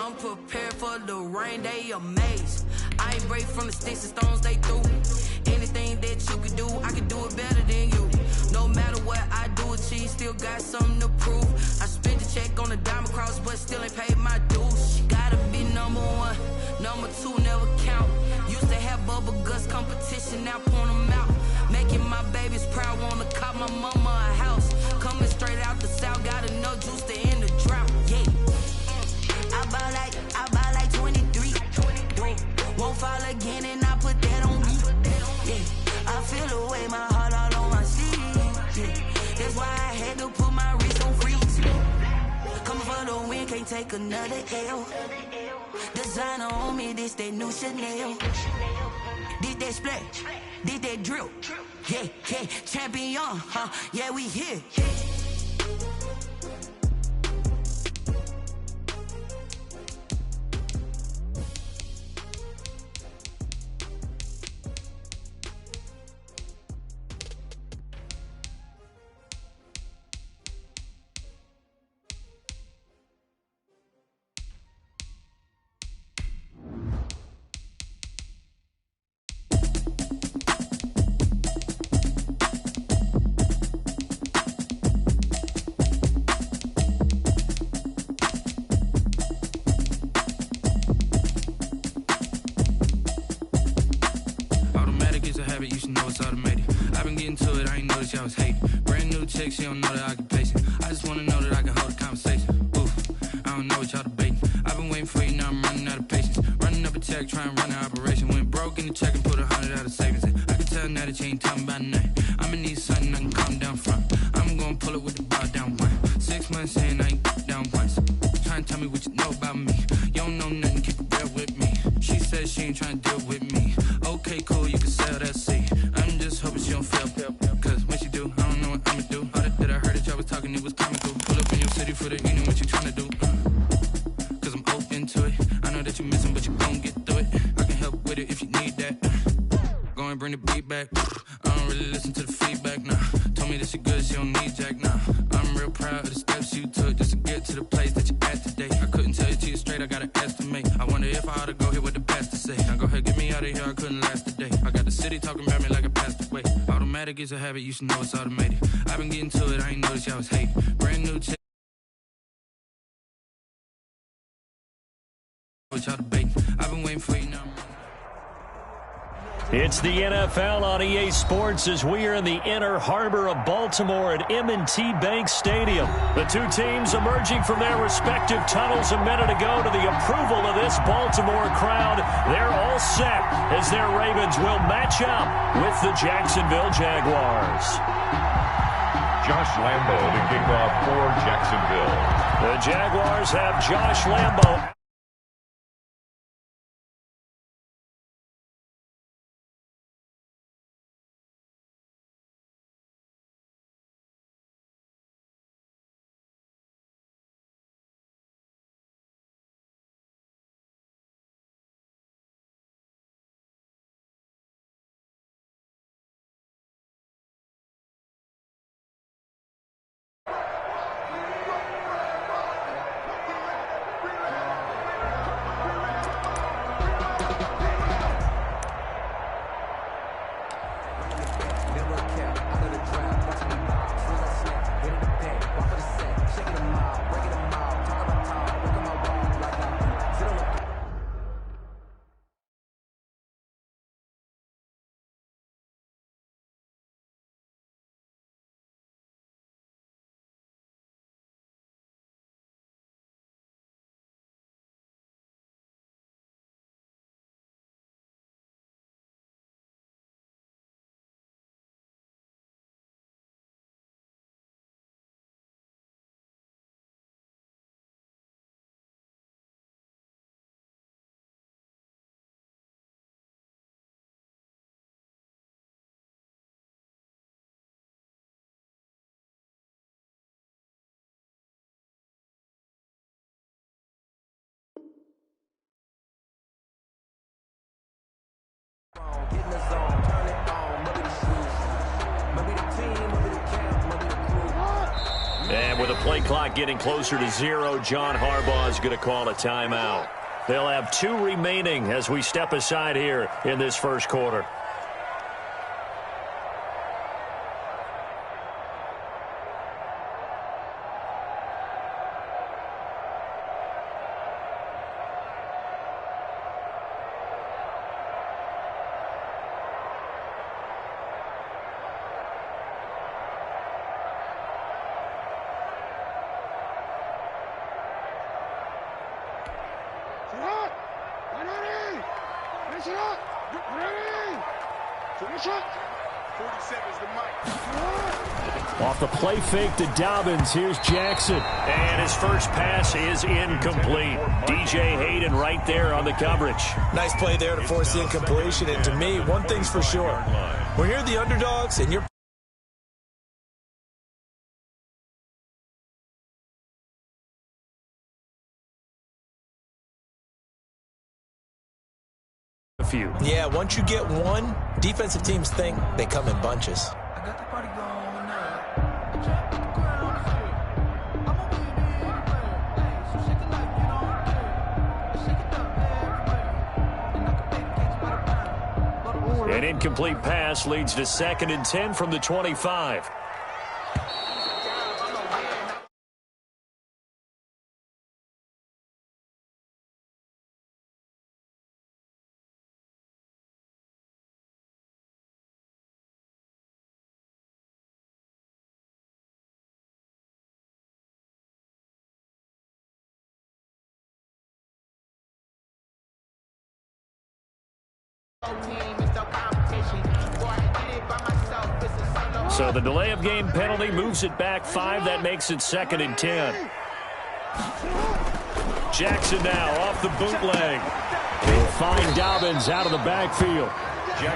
I'm prepared for the rain, they amazed. I ain't brave from the sticks and stones they threw me. Anything that you can do, I can do it better than you. No matter what I do, achieve, still got something to prove. I spent the check on the diamond cross, but still ain't paid my dues. Gotta be number one, number two never count. Used to have bubble guts competition, now point them out. Making my babies proud, wanna cop my mama a house. Coming straight out the south, got enough juice to end the drought. Yeah. I buy like 23. Won't fall again and I put that on me. Yeah. I feel the way, my heart all on my sleeve. Yeah. That's why I had to put my wrist on freeze. Coming for the win, can't take another L. Designer on me, this that new Chanel. Did that splash, did that drill. Yeah, yeah, champion, huh? Yeah, we here. You should know it's automated. I've been getting to it, I ain't noticed y'all was hating. Brand new chick, she don't know the occupation. I just wanna know that I can hold a conversation. Oof, I don't know what y'all debating. I've been waiting for you, now I'm running out of patience. Running up a check, trying to run an operation. Went broke in the check and put 100 out of savings in. I can tell now that you ain't talking about nothing. I'ma need something I can calm down from. I'm gonna pull it with the bar down one. 6 months in, I ain't down once. Trying to tell me what you know about me. You don't know nothing, keep it real with me. She said she ain't trying to deal with me. Okay, cool, you can sell that seat. I'm just hoping she don't fail. Cause when she do, I don't know what I'ma do. All that I heard that y'all was talking, it was comical. Pull up in your city for the evening, what you trying to do? Cause I'm open to it. I know that you're missing, but you gon' get through it. I can help with it if you need that. Go and bring the beat back. I don't really listen to the feedback, nah. Told me that she good, she don't need jack, nah. I'm real proud of the steps you took just to get to the place that you're at today. I couldn't tell you to you straight, I gotta estimate. I wonder if I ought to go here with the best to say. Now go ahead, get me out of here, I couldn't last today. I got the city talking about me like I passed away. Automatic is a habit, you should know it's automated. I've been getting to it, I ain't noticed y'all was hating. Brand new chick. What y'all debating? I've been waiting for you now. It's the NFL on EA Sports as we are in the inner harbor of Baltimore at M&T Bank Stadium. The two teams emerging from their respective tunnels a minute ago to the approval of this Baltimore crowd. They're all set as their Ravens will match up with the Jacksonville Jaguars. Josh Lambo to kick off for Jacksonville. The Jaguars have Josh Lambo. Get in the zone, turn it on, maybe the shoes, maybe the team, maybe the camp, maybe the crew. And with the play clock getting closer to 0, John Harbaugh is going to call a timeout. They'll have 2 remaining as we step aside here in this first quarter. Off the play fake to Dobbins, here's Jackson. And his first pass is incomplete. DJ Hayden right there on the coverage. Nice play there to force the incompletion. And to me, one thing's for sure. When you're the underdogs and you're yeah, once you get one, defensive teams think they come in bunches. An incomplete pass leads to 2nd and 10 from the 25. So the delay of game penalty moves it back 5. That makes it 2nd and 10. Jackson now off the bootleg. He'll find Dobbins out of the backfield.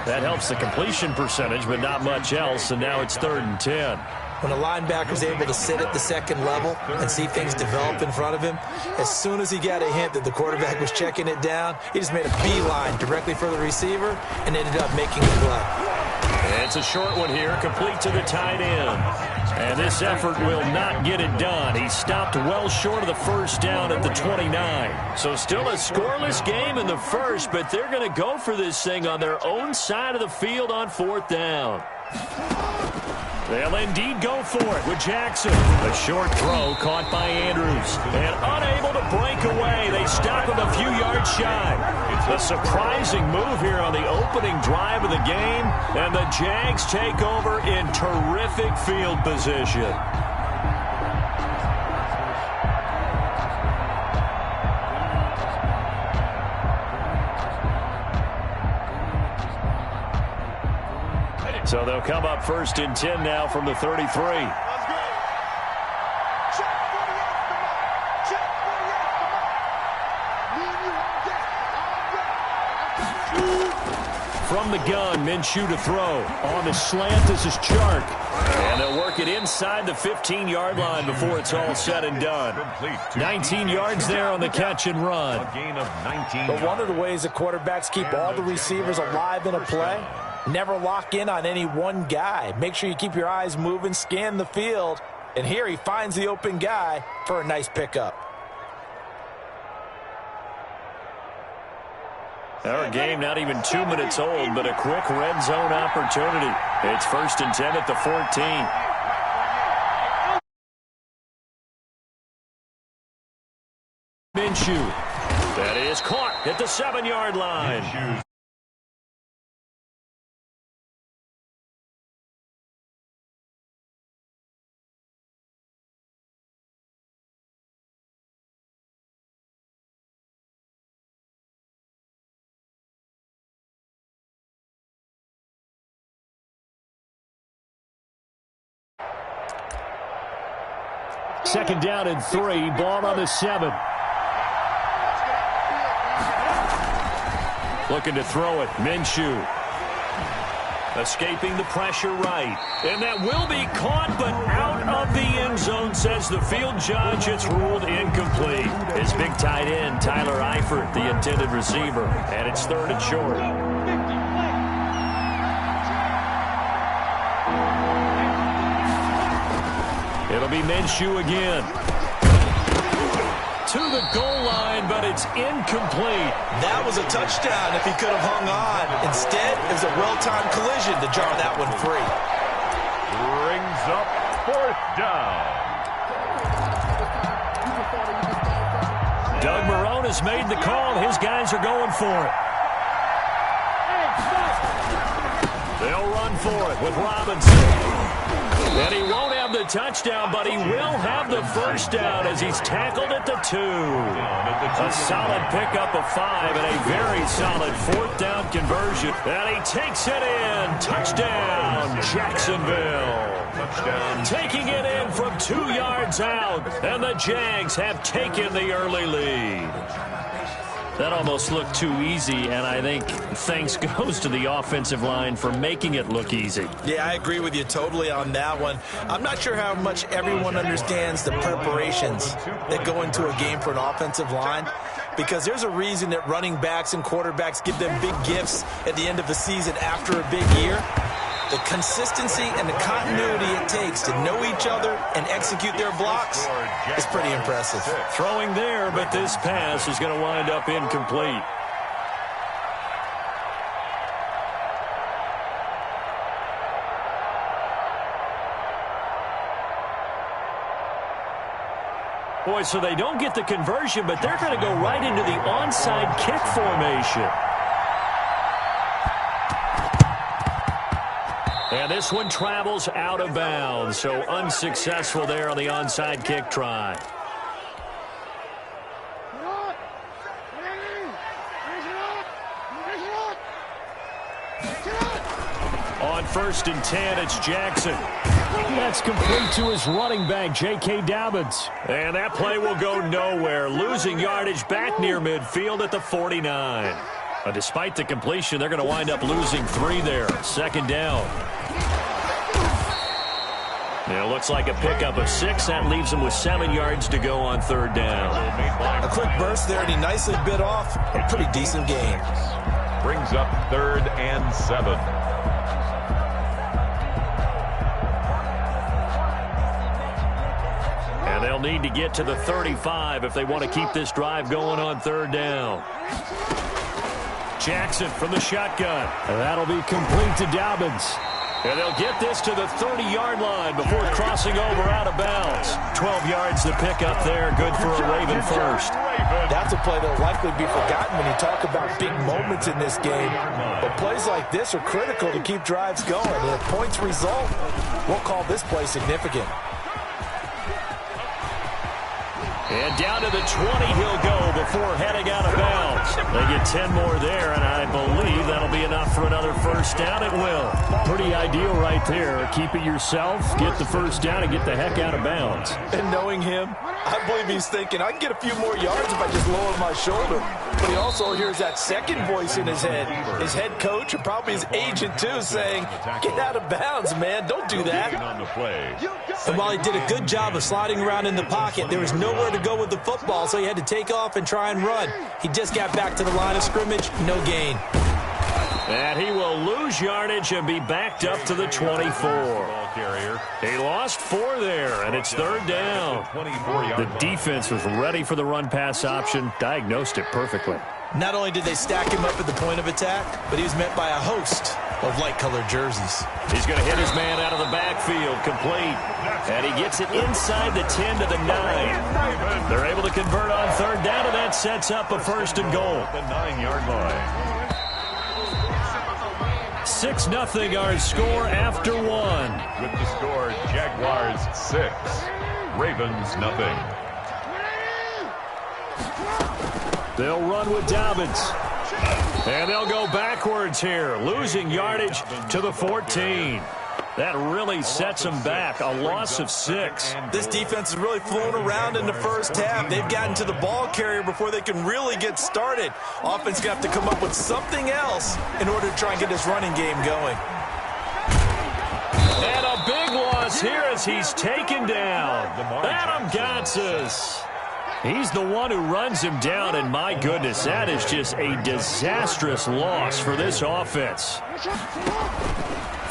That helps the completion percentage, but not much else, and now it's 3rd and 10. When a linebacker's able to sit at the second level and see things develop in front of him, as soon as he got a hint that the quarterback was checking it down, he just made a beeline directly for the receiver and ended up making the play. It's a short one here, complete to the tight end. And this effort will not get it done. He stopped well short of the first down at the 29. So still a scoreless game in the first, but they're going to go for this thing on their own side of the field on 4th down. They'll indeed go for it with Jackson. A short throw caught by Andrews. And unable to break away. They stop him a few yards shy. A surprising move here on the opening drive of the game. And the Jags take over in terrific field position. So they'll come up 1st and 10 now from the 33. From the gun, Minshew to throw. On the slant, this is Chark. And they'll work it inside the 15-yard line before it's all said and done. 19 yards there on the catch and run. But one of the ways the quarterbacks keep all the receivers alive in a play, never lock in on any one guy. Make sure you keep your eyes moving, scan the field. And here he finds the open guy for a nice pickup. Our game not even 2 minutes old, but a quick red zone opportunity. It's 1st and 10 at the 14. Minshew. That is caught at the 7-yard line. Second down and 3, ball on the 7. Looking to throw it, Minshew. Escaping the pressure right. And that will be caught, but out of the end zone, says the field judge. It's ruled incomplete. His big tight end, Tyler Eifert, the intended receiver. And it's 3rd and short. It'll It'll be Minshew again. To the goal line, but it's incomplete. That was a touchdown if he could have hung on. Instead, it was a well-timed collision to jar that one free. Brings up 4th down. Doug Marrone has made the call. His guys are going for it. They'll run for it with Robinson. And he won't have the touchdown, but he will have the first down as he's tackled at the 2. A solid pickup of 5 and a very solid 4th down conversion. And he takes it in. Touchdown, Jacksonville. Touchdown. Taking it in from 2 yards out. And the Jags have taken the early lead. That almost looked too easy, and I think thanks goes to the offensive line for making it look easy. Yeah, I agree with you totally on that one. I'm not sure how much everyone understands the preparations that go into a game for an offensive line, because there's a reason that running backs and quarterbacks give them big gifts at the end of the season after a big year. The consistency and the continuity it takes to know each other and execute their blocks is pretty impressive. Throwing there, but this pass is going to wind up incomplete. Boy, so they don't get the conversion, but they're going to go right into the onside kick formation. And this one travels out of bounds, so unsuccessful there on the onside kick try. On 1st and 10, it's Jackson. That's complete to his running back, J.K. Dobbins. And that play will go nowhere, losing yardage back near midfield at the 49. Despite the completion, they're going to wind up losing 3 there. 2nd down. It looks like a pickup of 6. That leaves them with 7 yards to go on 3rd down. A quick burst there, and he nicely bit off a pretty decent gain. Brings up 3rd and 7. And they'll need to get to the 35 if they want to keep this drive going on 3rd down. Jackson from the shotgun. And that'll be complete to Dobbins. And they'll get this to the 30-yard line before crossing over out of bounds. 12 yards to pick up there. Good for a Raven first. That's a play that'll likely be forgotten when you talk about big moments in this game. But plays like this are critical to keep drives going. And if points result, we'll call this play significant. And down to the 20 he'll go before heading out of bounds. They get 10 more there, and I believe that'll be enough for another first down. It will. Pretty ideal right there. Keep it yourself, get the first down, and get the heck out of bounds. And knowing him, I believe he's thinking, I can get a few more yards if I just lower my shoulder. But he also hears that second voice in his head. His head coach and probably his agent, too, saying, get out of bounds, man. Don't do that. And while he did a good job of sliding around in the pocket, there was nowhere to go with the football, so he had to take off and try and run. He just got back to the line of scrimmage, no gain. And he will lose yardage and be backed up to the 24. He lost 4 there, and it's 3rd down. The defense was ready for the run-pass option, diagnosed it perfectly. Not only did they stack him up at the point of attack, but he was met by a host of light-colored jerseys. He's going to hit his man out of the backfield, complete. And he gets it inside the 10 to the 9. They're able to convert on 3rd down, and that sets up a 1st and goal. The 9-yard line. 6-0 our score after 1. With the score, Jaguars 6, Ravens nothing. They'll run with Dobbins. And they'll go backwards here, losing yardage to the 14. That really sets them back, a loss of 6. This defense is really flown around in the first half. They've gotten to the ball carrier before they can really get started. Offense going to have to come up with something else in order to try and get this running game going. And a big loss here as he's taken down. Adam Gotsis. He's the one who runs him down, and my goodness, that is just a disastrous loss for this offense.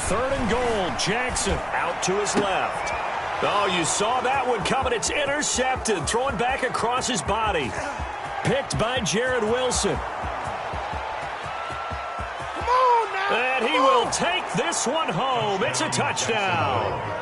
3rd and goal, Jackson out to his left. Oh, you saw that one coming. It's intercepted. Throwing back across his body. Picked by Jared Wilson. Come on now. And he will take this one home. It's a touchdown.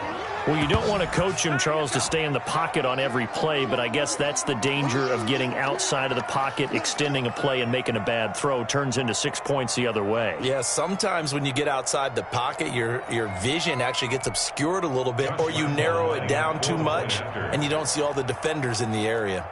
Well, you don't want to coach him, Charles, to stay in the pocket on every play, but I guess that's the danger of getting outside of the pocket, extending a play, and making a bad throw. Turns into 6 points the other way. Yeah, sometimes when you get outside the pocket, your vision actually gets obscured a little bit, or you narrow it down too much, and you don't see all the defenders in the area.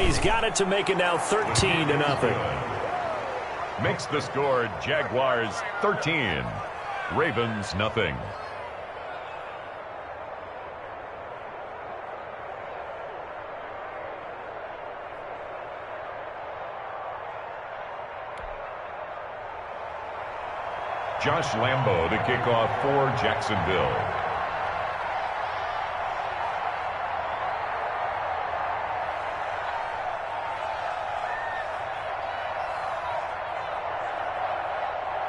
He's got it to make it now 13-0. Makes the score Jaguars 13, Ravens nothing. Josh Lambo to kick off for Jacksonville.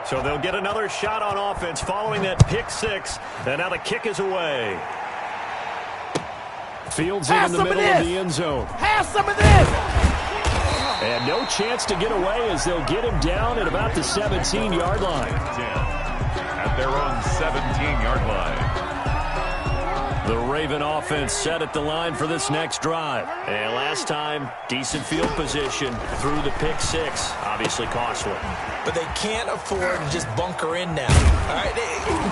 So they'll get another shot on offense following that pick six. And now the kick is away. Fields in the middle of the end zone. Have some of this. And no chance to get away as they'll get him down at about the 17-yard line. 10 at their own 17-yard line. The Raven offense set at the line for this next drive. And last time, decent field position through the pick six. Obviously costly. But they can't afford to just bunker in now. All right,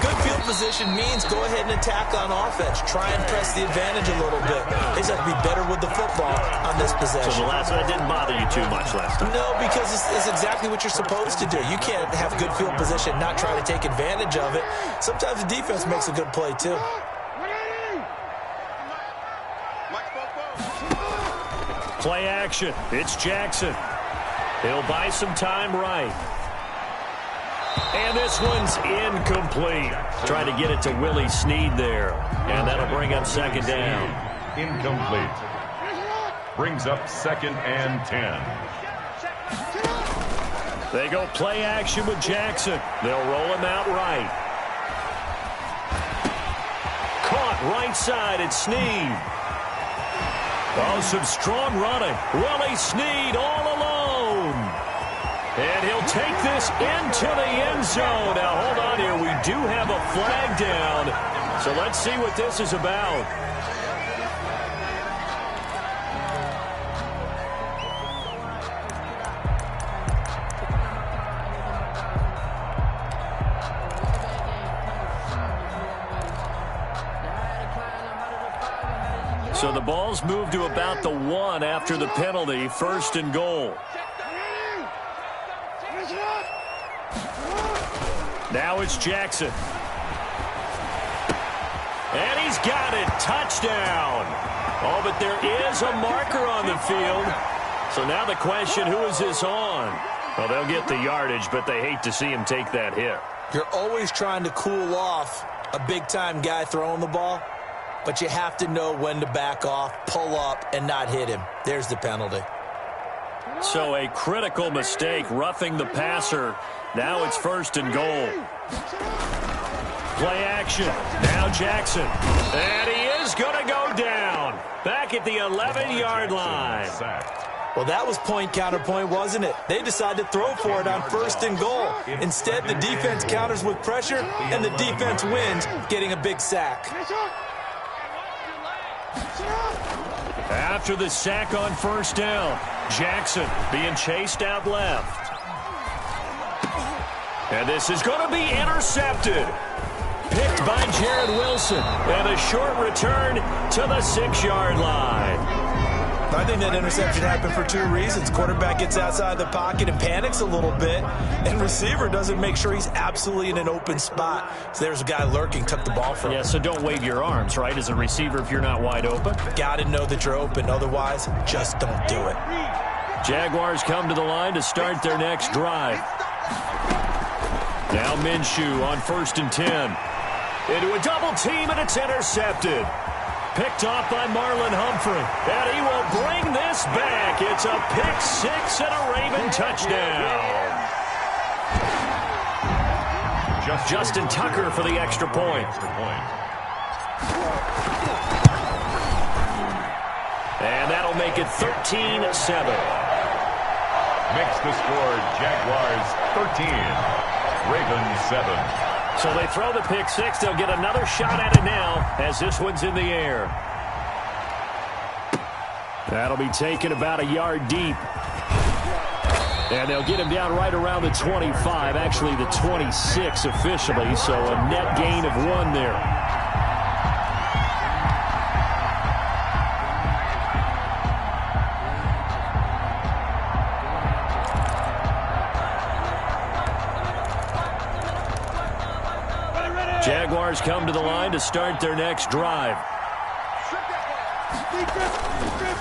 good field position means go ahead and attack on offense. Try and press the advantage a little bit. They just have to be better with the football on this possession. So the last one didn't bother you too much last time? No, because it's exactly what you're supposed to do. You can't have good field position, not try to take advantage of it. Sometimes the defense makes a good play, too. Play action. It's Jackson. He'll buy some time right. And this one's incomplete. Trying to get it to Willie Snead there. And that'll bring up second down. Incomplete. Brings up 2nd and 10. They go play action with Jackson. They'll roll him out right. Caught right side at Snead. Oh, some strong running. Willie Snead all alone. And he'll take this into the end zone. Now, hold on here. We do have a flag down. So let's see what this is about. So the ball's moved to about the 1 after the penalty. 1st and goal. Now it's Jackson. And he's got it. Touchdown. Oh, but there is a marker on the field. So now the question, who is this on? Well, they'll get the yardage, but they hate to see him take that hit. You're always trying to cool off a big-time guy throwing the ball. But you have to know when to back off, pull up, and not hit him. There's the penalty. So a critical mistake, roughing the passer. Now it's 1st and goal. Play action. Now Jackson. And he is going to go down. Back at the 11-yard line. Well, that was point counterpoint, wasn't it? They decided to throw for it on 1st and goal. Instead, the defense counters with pressure, and the defense wins, getting a big sack. After the sack on 1st down, Jackson being chased out left. And this is going to be intercepted. Picked by Jared Wilson. And a short return to the 6-yard line. I think that interception happened for 2 reasons. Quarterback gets outside the pocket and panics a little bit, and receiver doesn't make sure he's absolutely in an open spot. So there's a guy lurking, took the ball from him. Yeah, so don't wave your arms, right, as a receiver if you're not wide open. Got to know that you're open. Otherwise, just don't do it. Jaguars come to the line to start their next drive. Now Minshew on 1st and 10. Into a double team, and it's intercepted. Picked off by Marlon Humphrey. And he will bring this back. It's a pick six and a Raven touchdown. Justin Tucker for the extra point. And that'll make it 13-7. Makes the score Jaguars 13, Ravens 7. So they throw the pick six. They'll get another shot at it now as this one's in the air. That'll be taken about a yard deep. And they'll get him down right around the 25, actually the 26 officially, so a net gain of 1 there. Jaguars come to the line to start their next drive.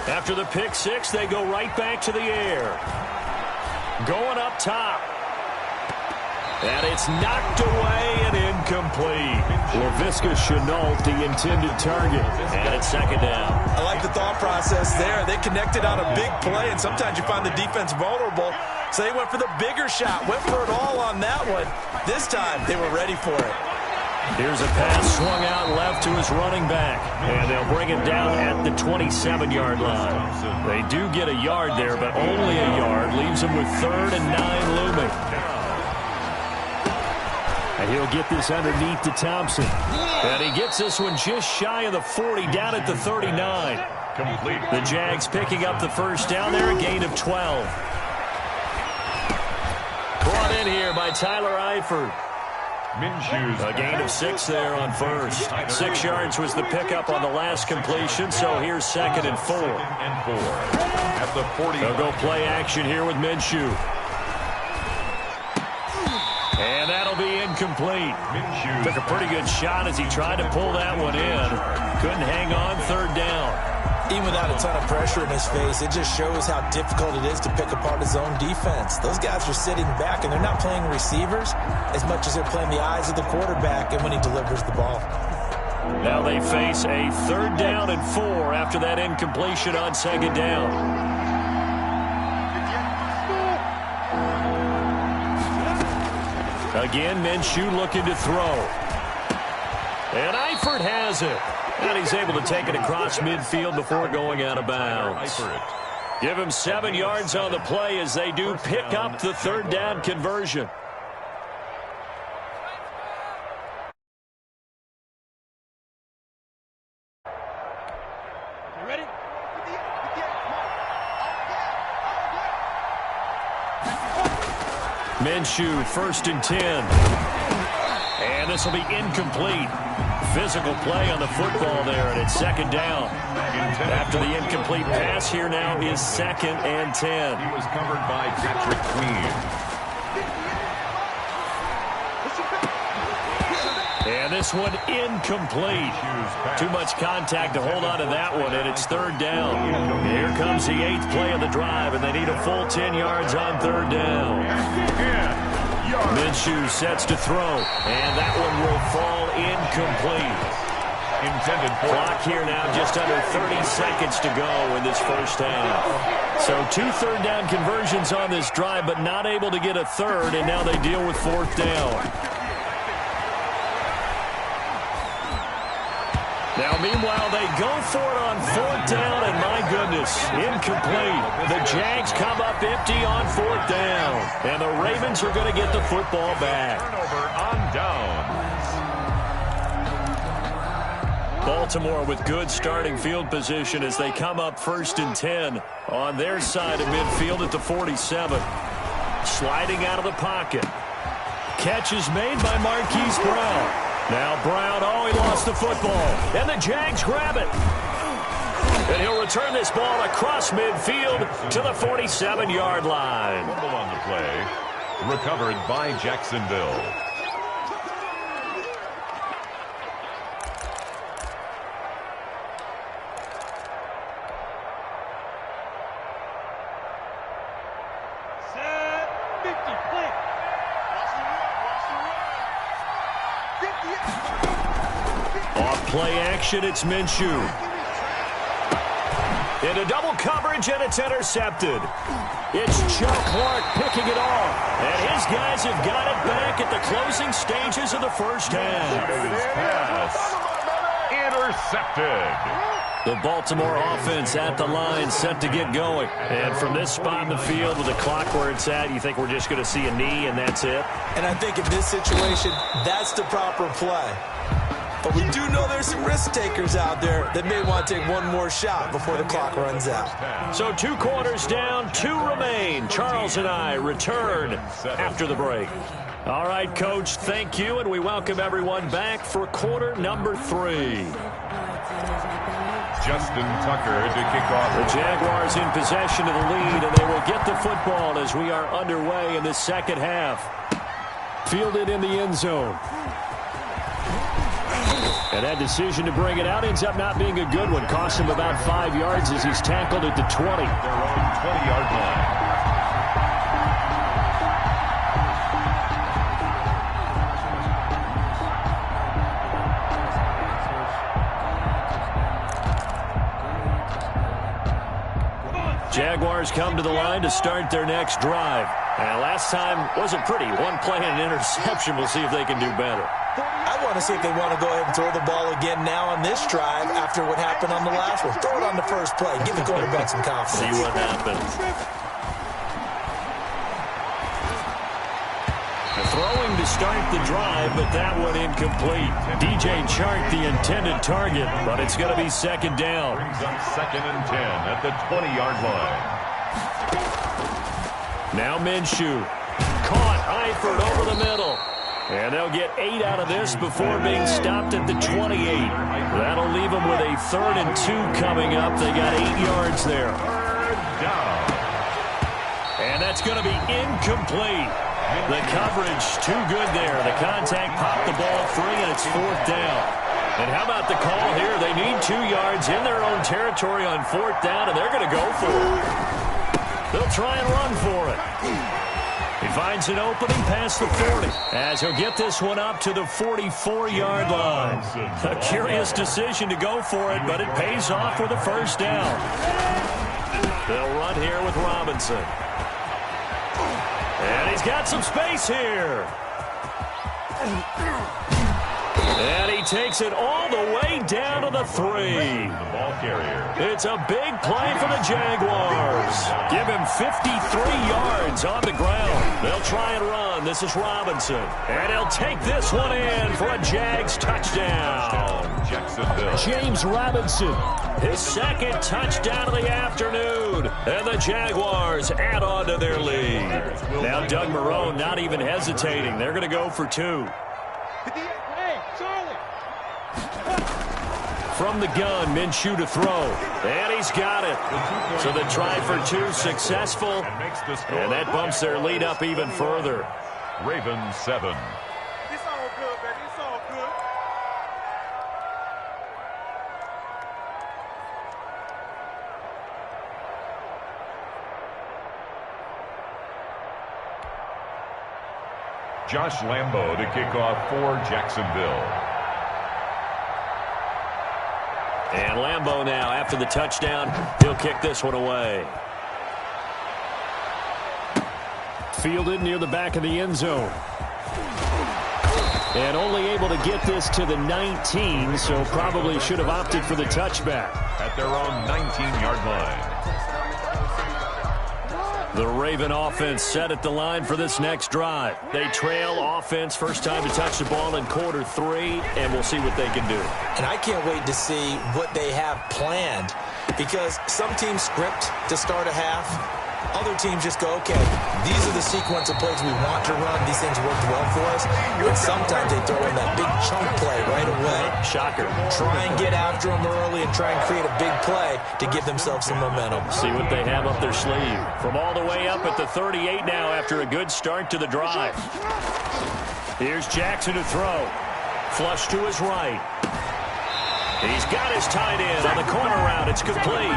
After the pick six, they go right back to the air. Going up top. And it's knocked away and incomplete. LaVisca Chenault, the intended target. And it's second down. I like the thought process there. They connected on a big play, and sometimes you find the defense vulnerable. So they went for the bigger shot, went for it all on that one. This time, they were ready for it. Here's a pass swung out left to his running back. And they'll bring it down at the 27-yard line. They do get a yard there, but only a yard. Leaves them with 3rd and 9 looming. And he'll get this underneath to Thompson. And he gets this one just shy of the 40, down at the 39. Complete. The Jags picking up the first down there, a gain of 12. Brought in here by Tyler Eifert. A gain of 6 there on first. 6 yards was the pickup on the last completion, so here's 2nd and 4. At the 40. They'll go play action here with Minshew. And that'll be incomplete. Took a pretty good shot as he tried to pull that one in. Couldn't hang on, 3rd down. Even without a ton of pressure in his face, it just shows how difficult it is to pick apart his own defense. Those guys are sitting back, and they're not playing receivers as much as they're playing the eyes of the quarterback and when he delivers the ball. Now they face a 3rd down and 4 after that incompletion on 2nd down. Again, Minshew looking to throw. And Eifert has it. And he's able to take it across midfield before going out of bounds. Give him 7 yards on the play as they do pick up the 3rd down conversion. Ready? Minshew, 1st and 10. And this will be incomplete. Physical play on the football there, and it's 2nd down. After the incomplete pass, here now is 2nd and 10. He was covered by Patrick Queen. And this one incomplete. Too much contact to hold on to that one, and it's 3rd down. Here comes the 8th play of the drive, and they need a full 10 yards on 3rd down. Minshew sets to throw, and that one will fall incomplete. Intended for clock here now, just under 30 seconds to go in this first half. So 2 3rd down conversions on this drive, but not able to get a 3rd, and now they deal with 4th down. Now, meanwhile, they go for it on 4th down, and my goodness, incomplete. The Jags come up empty on 4th down, and the Ravens are going to get the football back. turnover on downs. Baltimore with good starting field position as they come up 1st and 10 on their side of midfield at the 47. Sliding out of the pocket. Catch is made by Marquise Brown. Now Brown, he lost the football. And the Jags grab it. And he'll return this ball across midfield to the 47-yard line. Fumble on the play. Recovered by Jacksonville. Play action, it's Minshew. Into double coverage, and it's intercepted. It's Chuck Clark picking it off. And his guys have got it back at the closing stages of the first half. Intercepted. The Baltimore offense at the line, set to get going. And from this spot in the field with the clock where it's at, you think we're just going to see a knee and that's it? And I think in this situation, that's the proper play. But we do know there's some risk takers out there that may want to take one more shot before the clock runs out. So 2 quarters down, 2 remain. Charles and I return after the break. All right, Coach, thank you, and we welcome everyone back for quarter number 3. Justin Tucker to kick off. The Jaguars in possession of the lead, and they will get the football as we are underway in the second half. Fielded in the end zone. And that decision to bring it out ends up not being a good one. Cost him about 5 yards as he's tackled at the 20. Their own 20-yard line. Jaguars come to the line to start their next drive. And last time wasn't pretty. 1 play and an interception. We'll see if they can do better. I want to see if they want to go ahead and throw the ball again now on this drive after what happened on the last one. Throw it on the first play. Give the quarterback some confidence. See what happens. Throwing to start the drive, but that one incomplete. DJ Chark, the intended target, but it's going to be second down. Brings up 2nd and 10 at the 20-yard line. Now Minshew. Caught Eifert over the middle. And they'll get 8 out of this before being stopped at the 28. That'll leave them with a 3rd and 2 coming up. They got 8 yards there. And that's going to be incomplete. The coverage too good there. The contact popped the ball free, and it's 4th down. And how about the call here? They need 2 yards in their own territory on 4th down, and they're going to go for it. They'll try and run for it. He finds an opening past the 40 as he'll get this one up to the 44-yard line. A curious decision to go for it, but it pays off with a 1st down. They'll run here with Robinson. And he's got some space here. And he takes it all the way down to the 3. The ball carrier. It's a big play for the Jaguars. Give him 53 yards on the ground. They'll try and run. This is Robinson. And he'll take this one in for a Jags touchdown. Jacksonville. James Robinson, his 2nd touchdown of the afternoon. And the Jaguars add on to their lead. Now Doug Marrone not even hesitating. They're going to go for 2. From the gun, Minshew to throw. And he's got it. So the try for 2 successful. And that bumps their lead up even further. Ravens 7. It's all good, baby. It's all good. Josh Lambo to kick off for Jacksonville. And Lambo now, after the touchdown, he'll kick this one away. Fielded near the back of the end zone. And only able to get this to the 19, so probably should have opted for the touchback. At their own 19-yard line. The Raven offense set at the line for this next drive. They trail offense, first time to touch the ball in quarter 3, and we'll see what they can do. And I can't wait to see what they have planned, because some teams script to start a half. Other teams just go, okay, these are the sequence of plays we want to run. These things worked well for us. But sometimes they throw in that big chunk play right away. Shocker. Try and get after them early and try and create a big play to give themselves some momentum. See what they have up their sleeve. From all the way up at the 38 now after a good start to the drive. Here's Jackson to throw. Flush to his right. He's got his tight end on the corner route. It's complete.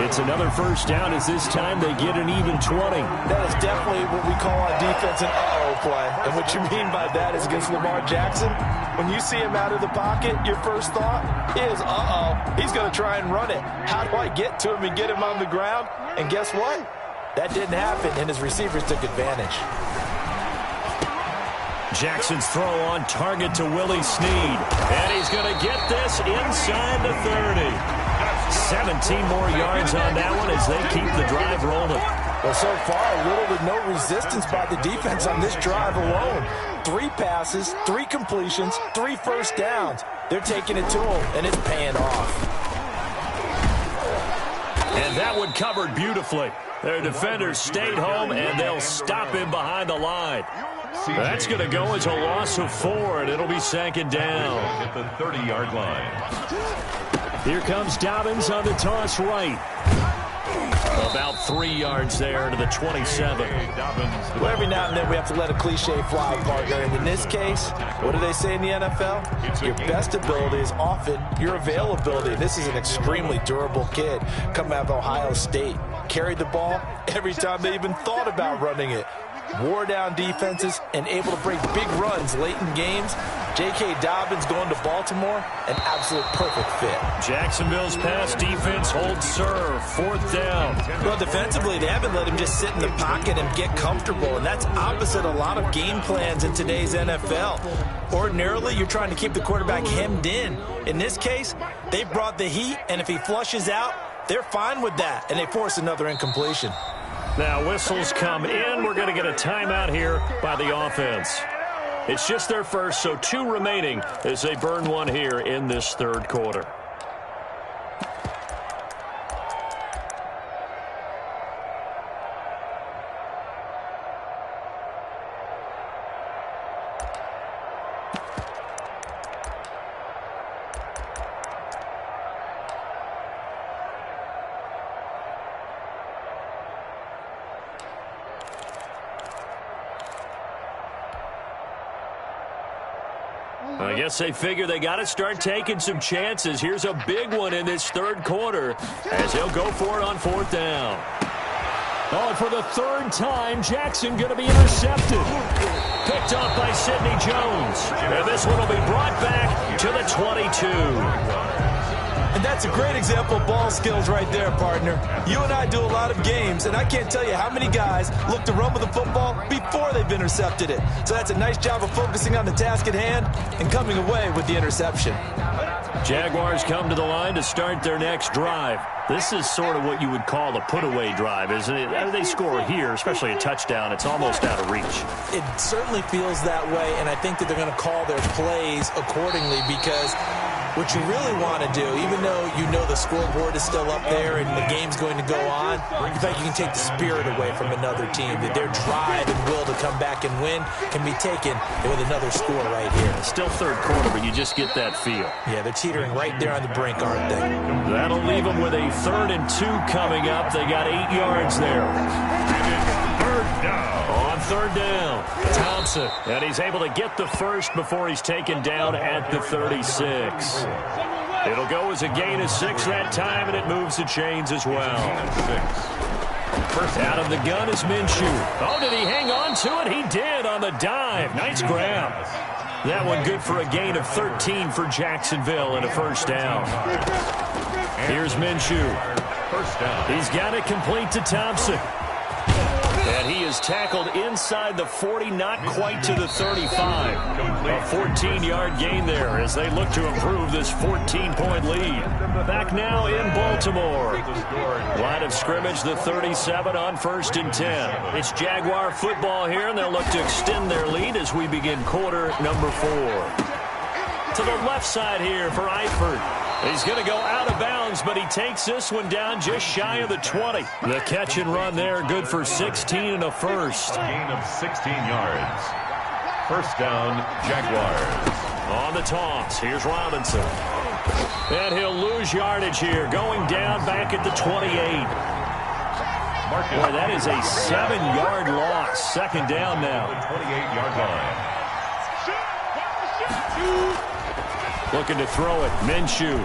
It's another first down as this time they get an even 20. That is definitely what we call on defense an uh-oh play. And what you mean by that is against Lamar Jackson, when you see him out of the pocket, your first thought is, he's going to try and run it. How do I get to him and get him on the ground? And guess what? That didn't happen, and his receivers took advantage. Jackson's throw on target to Willie Snead. And he's going to get this inside the 30. 17 more yards on that one as they keep the drive rolling. Well, so far, little to no resistance by the defense on this drive alone. 3 passes, 3 completions, 3 first downs. They're taking it to him, and it's paying off. And that one covered beautifully. Their defenders stayed home, and they'll stop him behind the line. That's going to go as a loss of 4, and it'll be second down. At the 30-yard line. Here comes Dobbins on the toss right. About 3 yards there to the 27. Well, every now and then we have to let a cliche fly, partner. And in this case, what do they say in the NFL? Your best ability is often your availability. This is an extremely durable kid coming out of Ohio State. Carried the ball every time they even thought about running it. Wore down defenses and able to break big runs late in games. J.K. Dobbins going to Baltimore, an absolute perfect fit. Jacksonville's pass defense holds serve. 4th down. Well, defensively, they haven't let him just sit in the pocket and get comfortable, and that's opposite a lot of game plans in today's NFL. Ordinarily, you're trying to keep the quarterback hemmed in. In this case, they brought the heat, and if he flushes out, they're fine with that, and they force another incompletion. Now whistles come in. We're going to get a timeout here by the offense. It's just their first, so 2 remaining as they burn one here in this 3rd quarter. I guess they figure they got to start taking some chances. Here's a big one in this 3rd quarter as they'll go for it on 4th down. Oh, and for the 3rd time, Jackson going to be intercepted. Picked off by Sidney Jones. And this one will be brought back to the 22. And that's a great example of ball skills right there, partner. You and I do a lot of games, and I can't tell you how many guys look to run with the football before they've intercepted it. So that's a nice job of focusing on the task at hand and coming away with the interception. Jaguars come to the line to start their next drive. This is sort of what you would call a put-away drive, isn't it? As they score here, especially a touchdown, it's almost out of reach. It certainly feels that way, and I think that they're going to call their plays accordingly because what you really want to do, even though you know the scoreboard is still up there and the game's going to go on, in fact, you can take the spirit away from another team. That their drive and will to come back and win can be taken with another score right here. Still 3rd quarter, but you just get that feel. Yeah, they're teetering right there on the brink, aren't they? That'll leave them with a 3rd and 2 coming up. They got 8 yards there. 3rd down. On 3rd down, Thompson. And he's able to get the first before he's taken down at the 36. It'll go as a gain of 6 that time, and it moves the chains as well. First out of the gun is Minshew. Oh, did he hang on to it? He did on the dive. Nice grab. That one good for a gain of 13 for Jacksonville and a 1st down. Here's Minshew. First down. He's got it complete to Thompson. And he is tackled inside the 40, not quite to the 35. A 14-yard gain there as they look to improve this 14-point lead. Back now in Baltimore. Line of scrimmage, the 37 on 1st and 10. It's Jaguar football here, and they'll look to extend their lead as we begin quarter number 4. To the left side here for Eifert. He's going to go out of bounds, but he takes this one down just shy of the 20. The catch and run there, good for 16 and a 1st. Gain of 16 yards. 1st down, Jaguars. On the toss, here's Robinson. And he'll lose yardage here, going down back at the 28. Boy, that is a 7-yard loss. 2nd down now. 28-yard line. Looking to throw it. Minshew.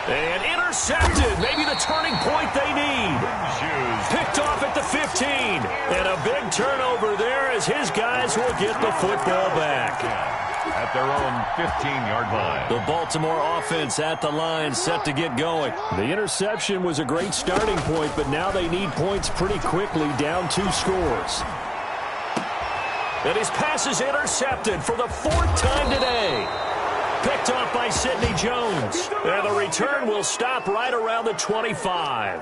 And intercepted. Maybe the turning point they need. Picked off at the 15. And a big turnover there as his guys will get the football back. At their own 15-yard line. The Baltimore offense at the line, set to get going. The interception was a great starting point, but now they need points pretty quickly, down 2 scores. And his pass is intercepted for the 4th time today. Picked off by Sidney Jones. And the return will stop right around the 25.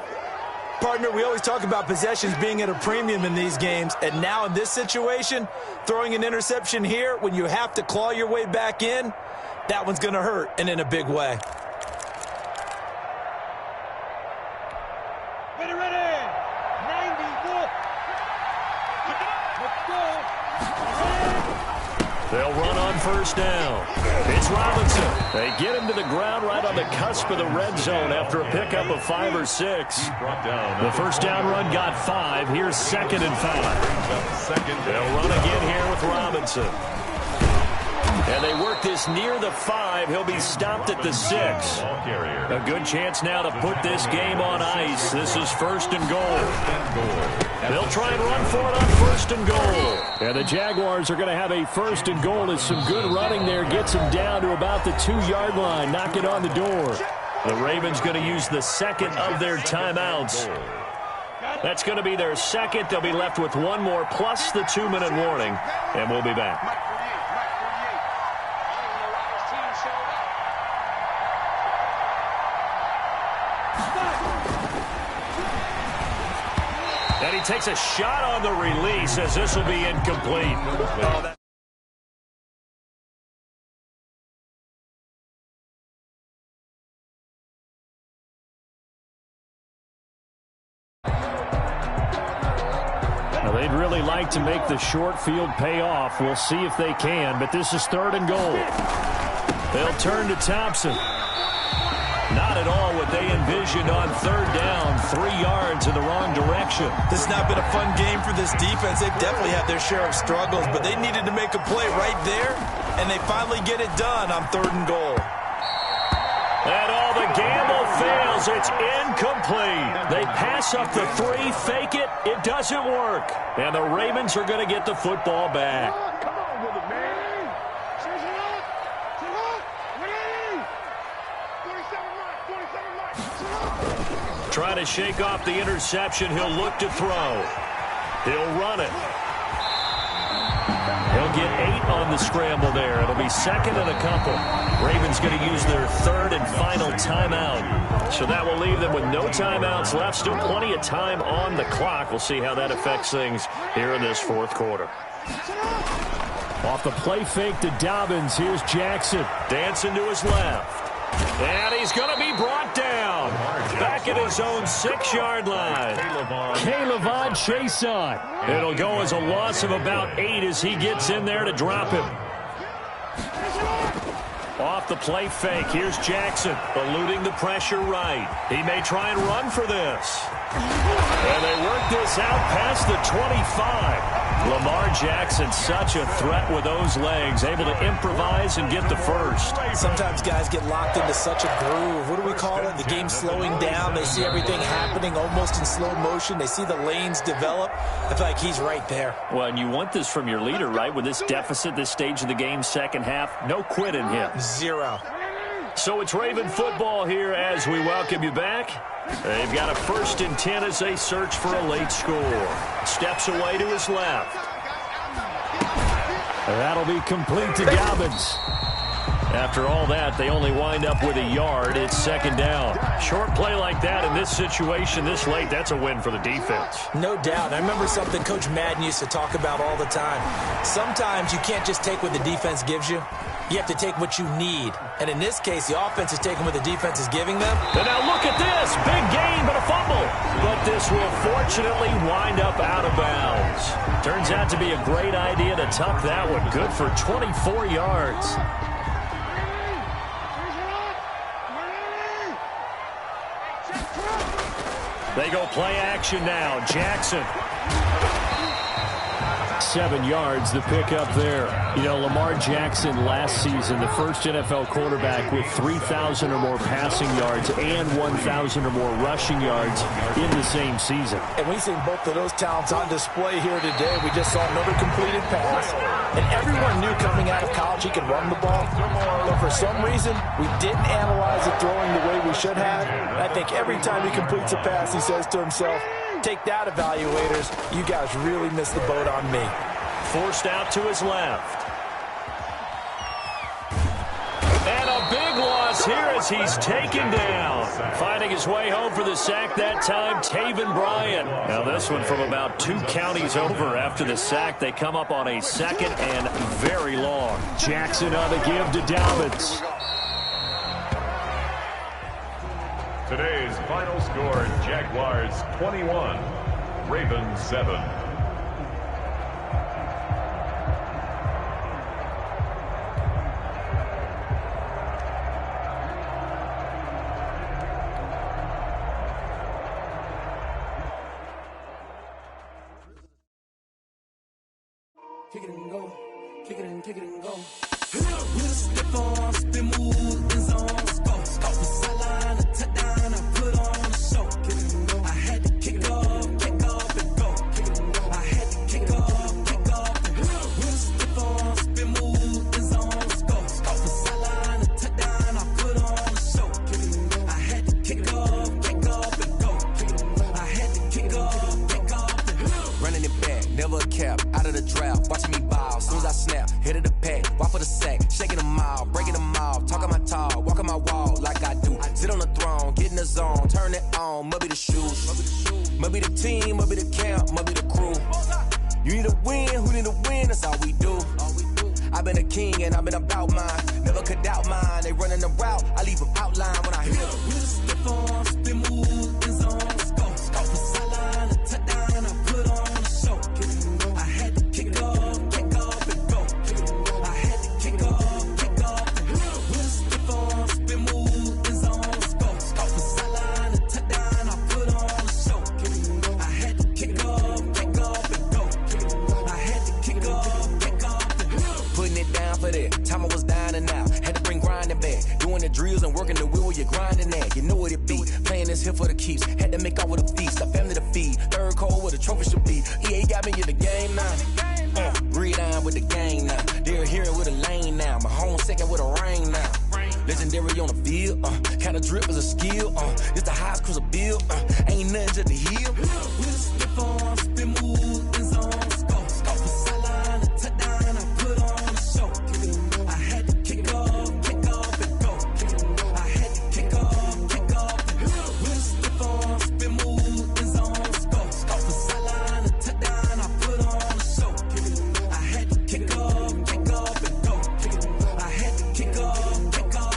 Partner, we always talk about possessions being at a premium in these games, and now in this situation, throwing an interception here when you have to claw your way back in, that one's going to hurt, and in a big way. Ready, ready. 94. Let's go. They'll run on first down. It's Robinson. They get him to the ground right on the cusp of the red zone after a pickup of 5 or 6. The first down run got 5. Here's 2nd and 5. They'll run again here with Robinson. And they work this near the 5. He'll be stopped at the 6. A good chance now to put this game on ice. This is 1st and goal. They'll try and run for it on 1st and goal. And the Jaguars are going to have a 1st and goal as some good running there gets them down to about the 2-yard line. Knock it on the door. The Ravens going to use the 2nd of their timeouts. That's going to be their 2nd. They'll be left with 1 more plus the 2-minute warning. And we'll be back. And he takes a shot on the release as this will be incomplete. Now, they'd really like to make the short field pay off. We'll see if they can, but this is 3rd and goal. They'll turn to Thompson. Not at all what they envisioned on 3rd down. 3 yards in the wrong direction. This has not been a fun game for this defense. They've definitely had their share of struggles, but they needed to make a play right there, and they finally get it done on 3rd and goal. And all the gamble fails. It's incomplete. They pass up the 3, fake it. It doesn't work. And the Ravens are going to get the football back. Come on with it, man. Trying to shake off the interception. He'll look to throw. He'll run it. He'll get 8 on the scramble there. It'll be 2nd and a couple. Ravens going to use their 3rd and final timeout. So that will leave them with no timeouts left. Still plenty of time on the clock. We'll see how that affects things here in this 4th quarter. Off the play fake to Dobbins. Here's Jackson. Dancing to his left. And he's going to be brought down. Back at his own 6-yard line. K'Lavon Chaisson. It'll go as a loss of about 8 as he gets in there to drop him. Off the play fake, here's Jackson, eluding the pressure right. He may try and run for this. And they work this out past the 25. Lamar Jackson, such a threat with those legs, able to improvise and get the first. Sometimes guys get locked into such a groove. What do we call it? The game's slowing down. They see everything happening almost in slow motion. They see the lanes develop. I feel like he's right there. Well, and you want this from your leader, right? With this deficit, this stage of the game, 2nd half, no quit in him. 0. So it's Raven football here as we welcome you back. They've got a 1st and 10 as they search for a late score. Steps away to his left. That'll be complete to Dobbins. After all that, they only wind up with a yard. It's 2nd down. Short play like that in this situation this late, that's a win for the defense. No doubt. I remember something Coach Madden used to talk about all the time. Sometimes you can't just take what the defense gives you. You have to take what you need. And in this case, the offense is taking what the defense is giving them. And now look at this. Big gain, but a fumble. But this will fortunately wind up out of bounds. Turns out to be a great idea to tuck that one. Good for 24 yards. They go play action now. Jackson. 7 yards, the pickup there. You know, Lamar Jackson last season, the first NFL quarterback with 3,000 or more passing yards and 1,000 or more rushing yards in the same season. And we've seen both of those talents on display here today. We just saw another completed pass. And everyone knew coming out of college he could run the ball. But for some reason, we didn't analyze the throwing the way we should have. And I think every time he completes a pass, he says to himself, take that, evaluators. You guys really missed the boat on me. Forced out to his left. And a big loss here as he's taken down. Finding his way home for the sack that time, Taven Bryan. Now this one from about 2 counties over after the sack. They come up on a second and very long. Jackson on the give to Dobbins. Today's final score, Jaguars 21, Ravens 7. Kick it and go, kick it and go. With a step on, spin move, in zone, go. Stop the sideline, a touchdown, I put on a show. Kick it and go. I had to kick off and go. Kick it and go. I had to kick off and go. With a step on, spin move, in zone, go. Stop the sideline, a touchdown, I put on a show. Kick it and go. I had to kick off and go. Kick it and go. I had to kick off and go. Running it back, never a cap, out of the draft, watching me ball. Soon as I snap, hit of the pack, walk for the sack, shaking them out, breaking them off, talking my talk, walking my wall like I do. Sit on the throne, get in the zone, turn it on, must be the shoes, must be the team, must be the camp, must be the crew. You need a win, who need a win, that's all we do. I've been a king and I've been about mine, never could doubt mine. They running the route, I leave them outline when I hit them. Step on, spin move, in zone, go. Stop the sideline, a touchdown, I put on a show. I had to kick off and go. I had to kick off and go. With a step on, spin move, in zone, go. Stop the sideline, a touchdown, I put on a show. I had to kick off and go. I had to kick off and go. Putting it down for that. Time I was down and out. Had to bring grinding back. Doing the drills and working the wheel where you're grinding at. You know what it be. Playing this here for the keeps. Had to make out with a feast. A family to feed. Third cold where the trophy should be. EA got me in the game now. Read on with the gang now. They're here with a lane now. My home second with a ring now. Legendary on the field. Kind of drip is a skill. It's the highest cruiser bill. Ain't nothing just to heal. We'll step on, spin move, in zone, go. Stop the sideline, a touchdown, I put on a show. I had to kick off and go. I had to kick off and go. We'll step on, spin move, in zone, go. Stop the sideline, a touchdown, I put on a show. I had to kick off and go. I had to kick off and go.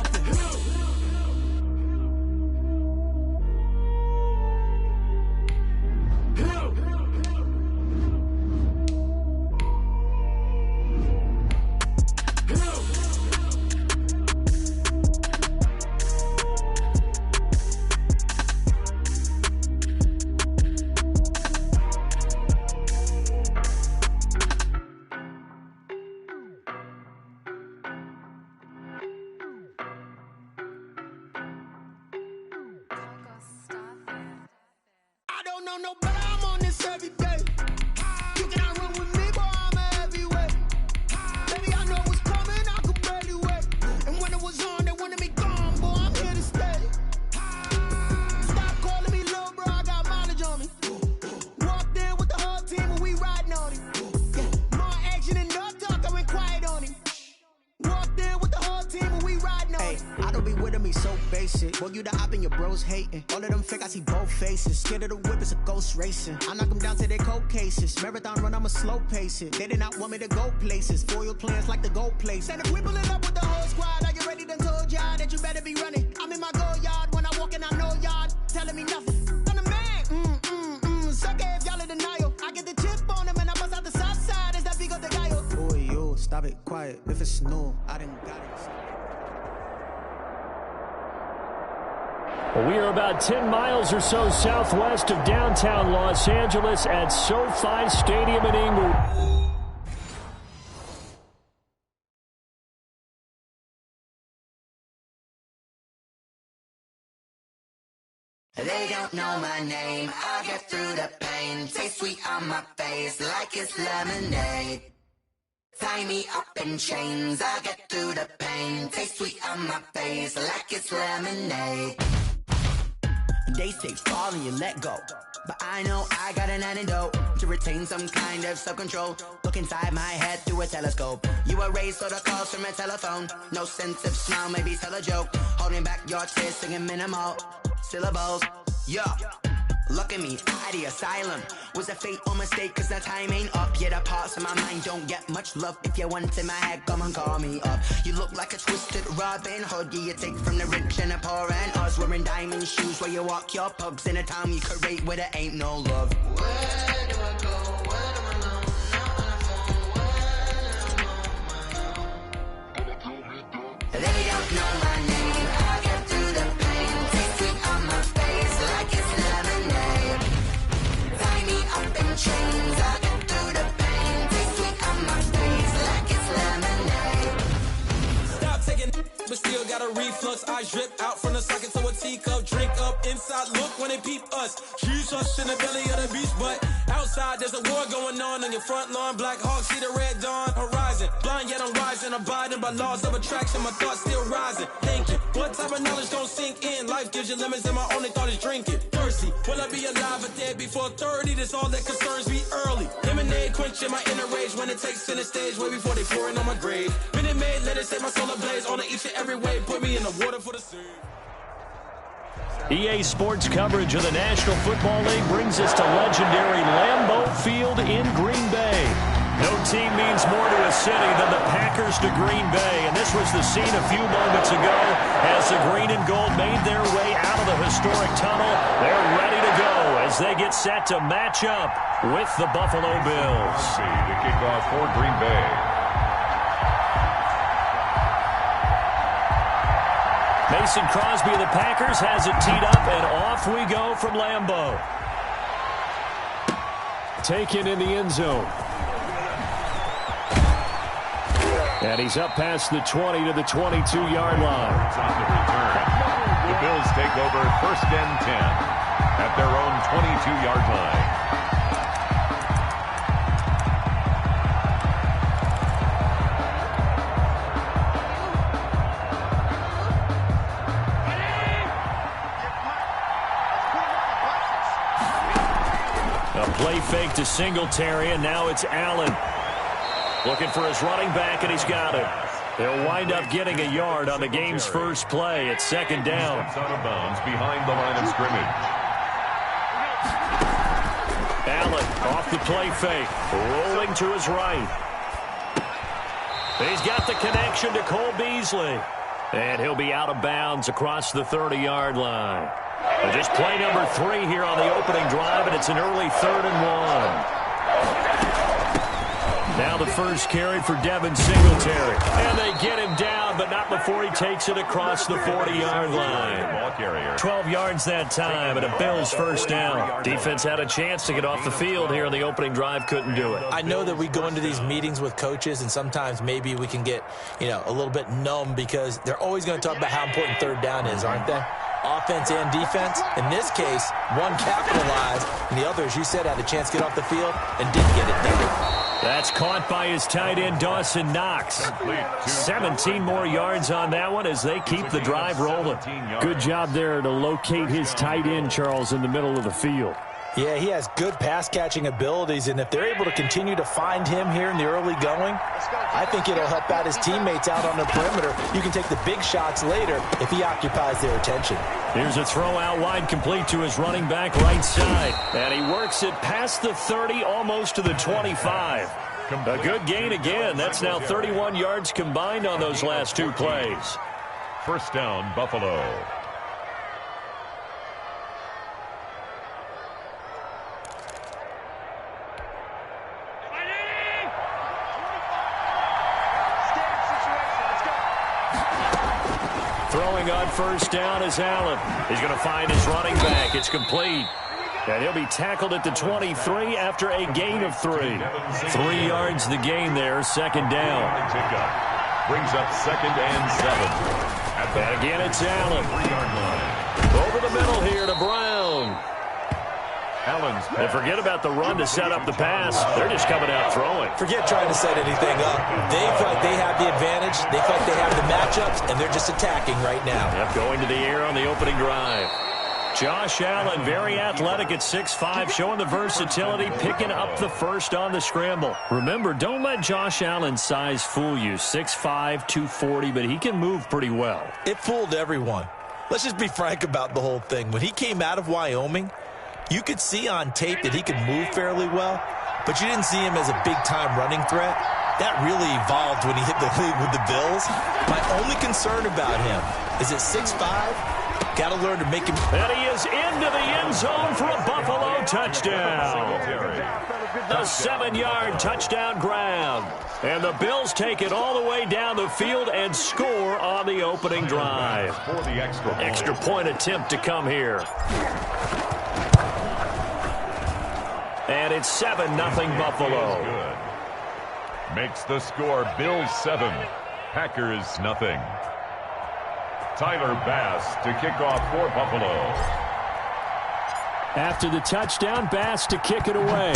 I don't know no better, I'm on this every day. You cannot run with me, boy, I'm a heavyweight. Baby, I know what's coming, I could barely wait. And when it was on, they wanted me gone, boy, I'm here to stay. Stop calling me little bro, I got mileage on me. Walked in with the whole team and we riding on him. Yeah, more action and no talk, I went quiet on him. Walked in with the whole team and we riding on him. I don't be with me so basic. Boy, you the op and your bros hating. All of them fake, I see both faces. Scared of the whip, it's a ghost racing. I knock them down to their cold cases. Marathon run, I'ma slow pace it. They did not want me to go places. Foil plans like the gold place. And if we pulling up with the whole squad, are you ready? Done told y'all that you better be running. I'm in my go yard. When I walk in, I know y'all telling me nothing. I'm the man. Suck it if y'all in denial. I get the chip on them and I bust out the south side. Is that Vigo the Gallo? Boy, yo, stop it, quiet. If it's new, I didn't got it. Well, we are about 10 miles or so southwest of downtown Los Angeles at SoFi Stadium in Inglewood. They don't know my name, I get through the pain. Taste sweet on my face like it's lemonade. Tie me up in chains, I get through the pain. Taste sweet on my face like it's lemonade. They say fall and you let go, but I know I got an antidote to retain some kind of self-control. Look inside my head through a telescope. You erase all the calls from a telephone. No sense of smile, maybe tell a joke. Holding back your tears, singing minimal syllables. Yeah, look at me, out the asylum. Was a fate or mistake, cause the time ain't up. Yeah, the parts of my mind don't get much love. If you want in my head, come and call me up. You look like a twisted Robin Hood. Yeah, you take from the rich and the poor and us. Wearing diamond shoes where you walk your pugs. In a town you create where there ain't no love. Where do I go? Where do I know? They don't know my name. I get through the pain. Taste sweet on my face like it's lemonade. Tie me up in chains. I get through the pain. Taste sweet on my face like it's lemonade. Stop taking, but still got a reflux. Eyes drip out from the socket to a teacup. Drink up inside, look when they peep us. Huge us in the belly of the beast, but outside there's a war going on your front lawn. Black Hawk see the red dawn horizon. Blind yet I'm rising, abiding by laws of attraction. My thoughts still rising. Thinking, what type of knowledge gon' sink in? Life gives you lemons and my only thought is drinking. Thirsty, will I be alive or dead before 30? That's all that concerns me early. Lemonade quenching my inner rage when it takes center stage way before they pour it on my grave. Minute Maid, let it set my soul ablaze on each and every way. Put me in the water for the sea. EA Sports coverage of the National Football League brings us to legendary Lambeau Field in Green Bay. No team means more to a city than the Packers to Green Bay, and this was the scene a few moments ago as the green and gold made their way out of the historic tunnel. They're ready to go as they get set to match up with the Buffalo Bills. The kickoff for Green Bay. Mason Crosby of the Packers has it teed up, and off we go from Lambeau. Taken in the end zone. And he's up past the 20 to the 22-yard line. On the return, the Bills take over 1st and 10 at their own 22-yard line. A play fake to Singletary, and now it's Allen. Looking for his running back, and he's got it. They'll wind up getting a yard on the game's first play at 2nd down. Steps out of bounds behind the line of scrimmage. Allen off the play fake, rolling to his right. He's got the connection to Cole Beasley. And he'll be out of bounds across the 30-yard line. Just play number 3 here on the opening drive, and it's an early 3rd and 1. Now the first carry for Devin Singletary. And they get him down, but not before he takes it across the 40-yard line. 12 yards that time, and a Bills first down. Defense had a chance to get off the field here on the opening drive, couldn't do it. I know that we go into these meetings with coaches, and sometimes maybe we can get, a little bit numb because they're always going to talk about how important 3rd down is, aren't they? Offense and defense. In this case, one capitalized, and the other, as you said, had a chance to get off the field and didn't get it done. That's caught by his tight end, Dawson Knox. 17 more yards on that one as they keep the drive rolling. Good job there to locate his tight end, Charles, in the middle of the field. Yeah, he has good pass-catching abilities, and if they're able to continue to find him here in the early going, I think it'll help out his teammates out on the perimeter. You can take the big shots later if he occupies their attention. Here's a throw out wide, complete to his running back right side. And he works it past the 30, almost to the 25. A good gain again. That's now 31 yards combined on those last 2 plays. First down, Buffalo. Throwing on first down is Allen. He's going to find his running back. It's complete. And he'll be tackled at the 23 after a gain of 3. 3 yards the gain there, 2nd down. Brings up 2nd and 7. And again, it's Allen. Over the middle here to Brown. Allen's And forget about the run to set up the pass. They're just coming out throwing. Forget trying to set anything up. They feel like they have the advantage. They feel like they have the matchups, and they're just attacking right now. Yep, going to the air on the opening drive. Josh Allen, very athletic at 6'5", showing the versatility, picking up the first on the scramble. Remember, don't let Josh Allen's size fool you. 6'5", 240, but he can move pretty well. It fooled everyone. Let's just be frank about the whole thing. When he came out of Wyoming, you could see on tape that he could move fairly well, but you didn't see him as a big-time running threat. That really evolved when he hit the league with the Bills. My only concern about him is at 6'5", got to learn to make him. And he is into the end zone for a Buffalo touchdown. A 7-yard touchdown grab. And the Bills take it all the way down the field and score on the opening drive. Extra point attempt to come here. And it's 7-0 Buffalo. Good. Makes the score Bills 7, Packers nothing. Tyler Bass to kick off for Buffalo. After the touchdown, Bass to kick it away.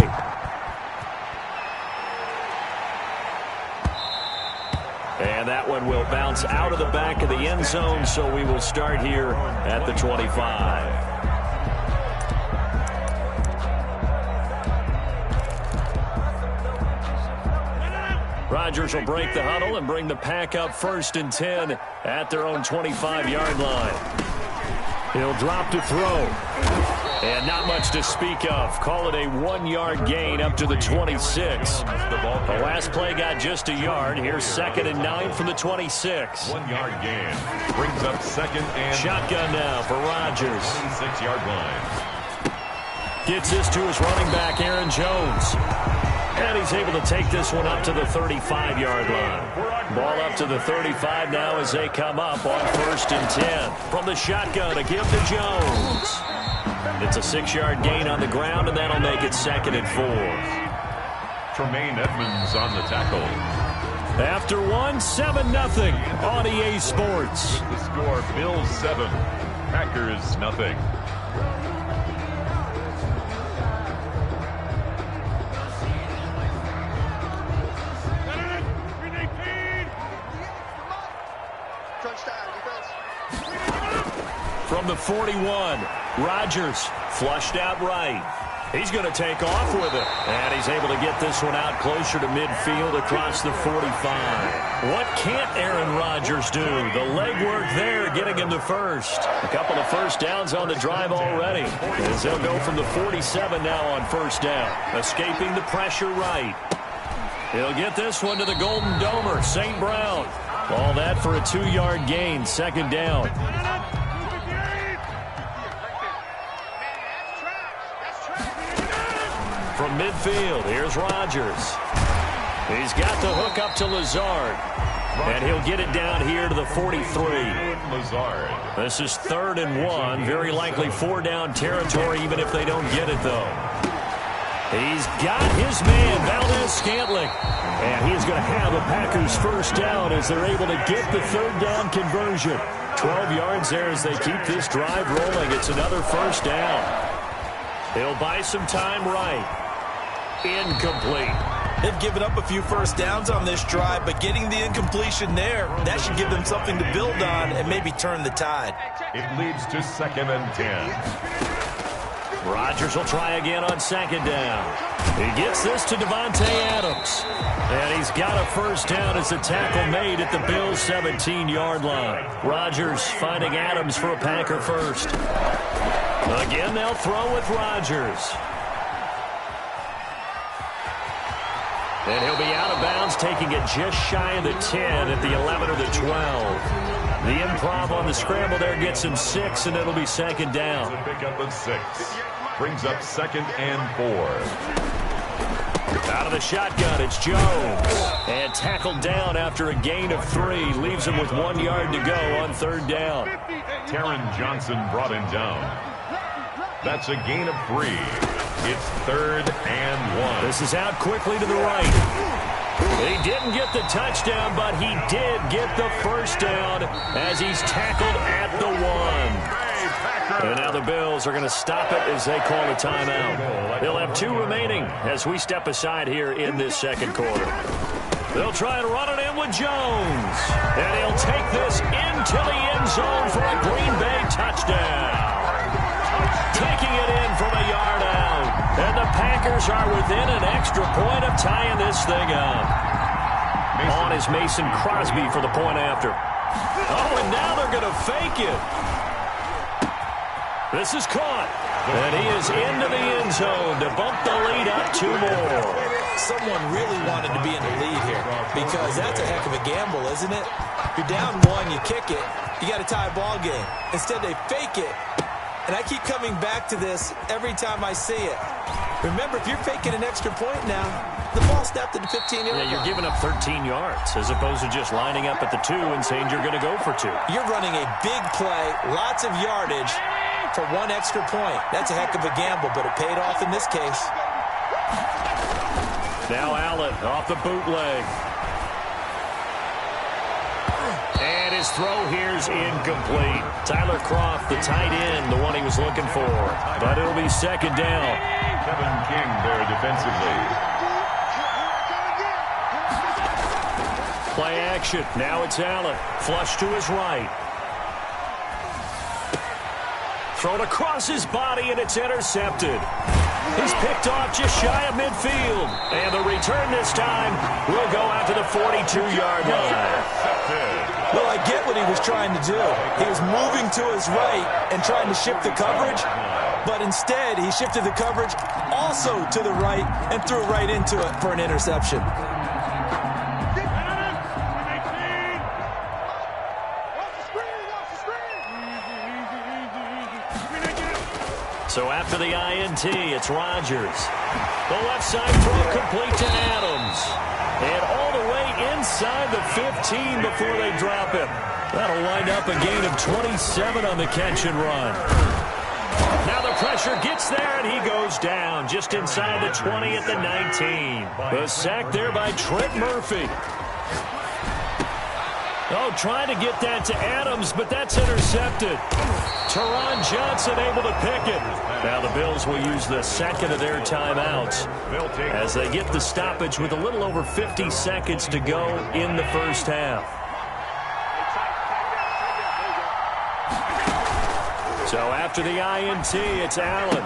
And that one will bounce out of the back of the end zone, so we will start here at the 25. Rodgers will break the huddle and bring the Pack up 1st and 10 at their own 25-yard line. He'll drop to throw. And not much to speak of. Call it a 1-yard gain up to the 26. The last play got just a yard. Here's 2nd and 9 from the 26. 1-yard gain. Brings up 2nd and... Shotgun now for Rodgers. 26-yard line. Gets this to his running back, Aaron Jones. And he's able to take this one up to the 35-yard line. Ball up to the 35 now as they come up on 1st and 10. From the shotgun, a give to Jones. It's a 6-yard gain on the ground, and that'll make it 2nd and 4. Tremaine Edmonds on the tackle. After 7-0 on EA Sports. The score, Bills 7, Packers nothing. From the 41, Rodgers flushed out right. He's going to take off with it. And he's able to get this one out closer to midfield across the 45. What can't Aaron Rodgers do? The legwork there getting him the first. A couple of first downs on the drive already. As they'll go from the 47 now on 1st down. Escaping the pressure right. He'll get this one to the Golden Domer, St. Brown. All that for a 2-yard gain, 2nd down. From midfield, here's Rodgers. He's got the hook up to Lazard. And he'll get it down here to the 43. Lazard. This is 3rd and 1. Very likely 4-down territory, even if they don't get it, though. He's got his man, Valdez-Scantling. And he's going to have the Packers 1st down as they're able to get the 3rd down conversion. 12 yards there as they keep this drive rolling. It's another 1st down. He'll buy some time right. Incomplete. They've given up a few 1st downs on this drive, but getting the incompletion there, that should give them something to build on and maybe turn the tide. It leads to 2nd and 10. Rodgers will try again on 2nd down. He gets this to Devontae Adams. And he's got a 1st down as the tackle made at the Bills' 17-yard line. Rodgers finding Adams for a Packer first. Again, they'll throw with Rodgers. And he'll be out of bounds, taking it just shy of the 10 at the 11 or the 12. The improv on the scramble there gets him 6, and it'll be 2nd down. Pick up at 6. Brings up 2nd and 4. Out of the shotgun, it's Jones. And tackled down after a gain of 3. Leaves him with 1 yard to go on 3rd down. Taron Johnson brought him down. That's a gain of 3. It's 3rd and 1. This is out quickly to the right. He didn't get the touchdown, but he did get the first down as he's tackled at the 1. And now the Bills are going to stop it as they call a timeout. They'll have 2 remaining as we step aside here in this second quarter. They'll try and run it in with Jones. And he'll take this into the end zone for a Green Bay touchdown. Taking it in from a yard out. And the Packers are within an extra point of tying this thing up. On is Mason Crosby for the point after. Oh, and now they're going to fake it. This is caught. And he is into the end zone to bump the lead up 2 more. Someone really wanted to be in the lead here because that's a heck of a gamble, isn't it? You're down 1, you kick it, you got a tie ball game. Instead, they fake it. And I keep coming back to this every time I see it. Remember, if you're faking an extra point now, the ball snapped at the 15-yard line. Yeah, you're giving up 13 yards as opposed to just lining up at the 2 and saying you're going to go for 2. You're running a big play, lots of yardage for 1 extra point. That's a heck of a gamble, but it paid off in this case. Now Allen off the bootleg. And his throw here's incomplete. Tyler Kroft, the tight end, the one he was looking for. But it'll be second down. Kevin King there defensively. Play action. Now it's Allen. Flush to his right. Thrown across his body, and it's intercepted. He's picked off just shy of midfield. And the return this time will go out to the 42-yard line. Well, I get what he was trying to do. He was moving to his right and trying to shift the coverage. But instead, he shifted the coverage also to the right and threw right into it for an interception. So after the INT, it's Rodgers. The left side throw complete to Adams. And all the way inside the 15 before they drop him. That'll wind up a gain of 27 on the catch and run. Now the pressure gets there, and he goes down just inside the 20 at the 19. The sack there by Trent Murphy. Oh, trying to get that to Adams, but that's intercepted. Teron Johnson able to pick it. Now the Bills will use the second of their timeouts as they get the stoppage with a little over 50 seconds to go in the first half. So after the INT, it's Allen.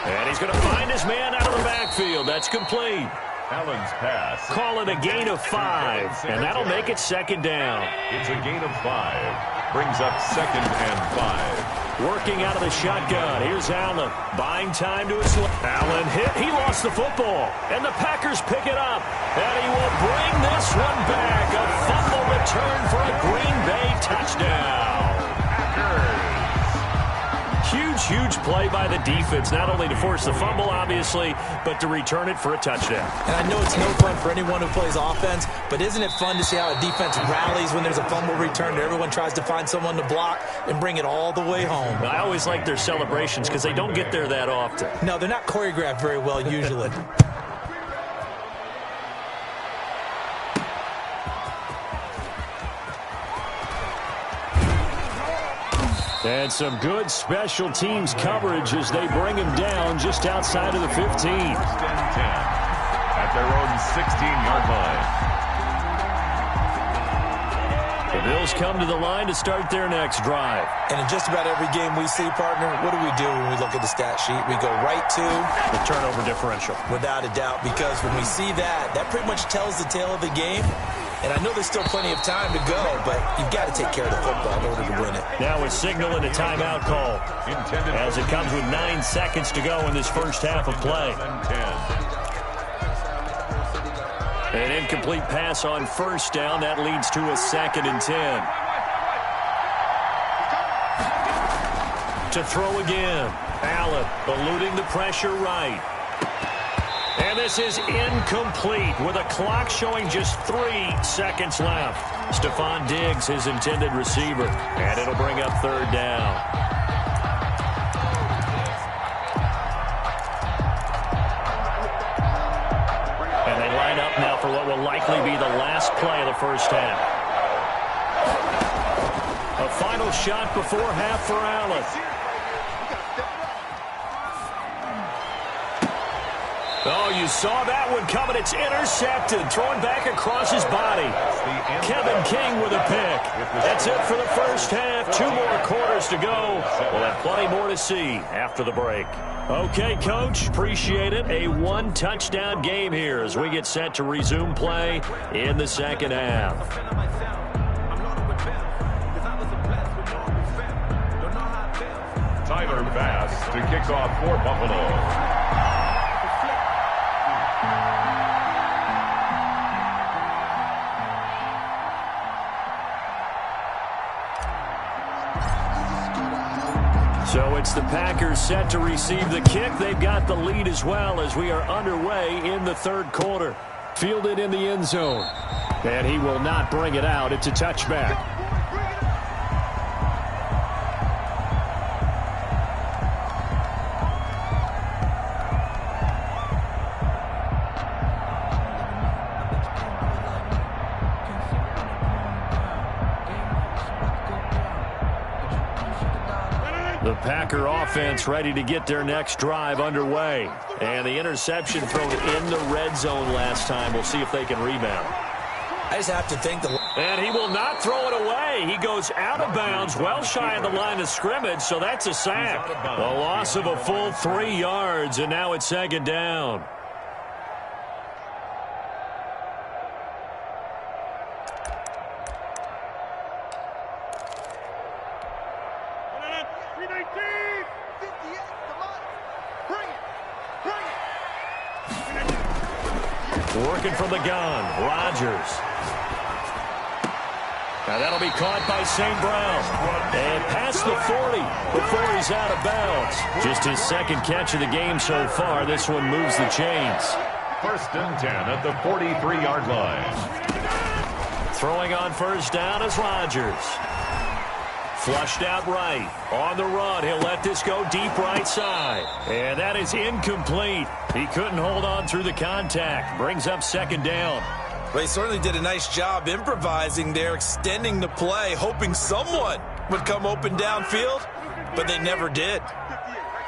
And he's going to find his man out of the backfield. That's complete. Allen's pass. Call it a gain of 5, and that'll make it second down. It's a gain of 5. Brings up second and 5. Working out of the shotgun. Here's Allen. Buying time to his left. Allen hit. He lost the football. And the Packers pick it up. And he will bring this one back. A fumble return for a Green Bay touchdown. Huge play by the defense, not only to force the fumble, obviously, but to return it for a touchdown. And I know it's no fun for anyone who plays offense, but isn't it fun to see how a defense rallies when there's a fumble return and everyone tries to find someone to block and bring it all the way home? I always like their celebrations because they don't get there that often. No, they're not choreographed very well usually. And some good special teams coverage as they bring him down just outside of the 15. First and 10 at their own 16-yard line. The Bills come to the line to start their next drive. And in just about every game we see, partner, what do we do when we look at the stat sheet? We go right to the turnover differential. Without a doubt, because when we see that, that pretty much tells the tale of the game. And I know there's still plenty of time to go, but you've got to take care of the football in order to win it. Now a signal and a timeout call as it comes with 9 seconds to go in this first half of play. An incomplete pass on first down. That leads to a 2nd and 10. To throw again. Allen eluding the pressure right. And this is incomplete with a clock showing just 3 seconds left. Stephon Diggs, his intended receiver. And it'll bring up 3rd down. And they line up now for what will likely be the last play of the first half. A final shot before half for Allen. Oh, you saw that one coming. It's intercepted. Thrown back across his body. Kevin King with a pick. That's it for the first half. 2 more quarters to go. We'll have plenty more to see after the break. Okay, Coach. Appreciate it. A 1-touchdown game here as we get set to resume play in the second half. Tyler Bass to kick off for Buffalo. So it's the Packers set to receive the kick. They've got the lead as well as we are underway in the third quarter. Fielded in the end zone. And he will not bring it out. It's a touchback. The Packer offense ready to get their next drive underway. And the interception thrown in the red zone last time. We'll see if they can rebound. I just have to think and he will not throw it away. He goes out of bounds, well shy of the line of scrimmage, so that's a sack. A loss of a full 3 yards, and now it's second down. Working from the gun, Rodgers. Now that'll be caught by St. Brown. And past the 40 before he's out of bounds. Just his second catch of the game so far. This one moves the chains. 1st and 10 at the 43-yard line. Throwing on first down is Rodgers. Flushed out right. On the run, he'll let this go deep right side. And that is incomplete. He couldn't hold on through the contact. Brings up second down. Well, he certainly did a nice job improvising there, extending the play, hoping someone would come open downfield, but they never did.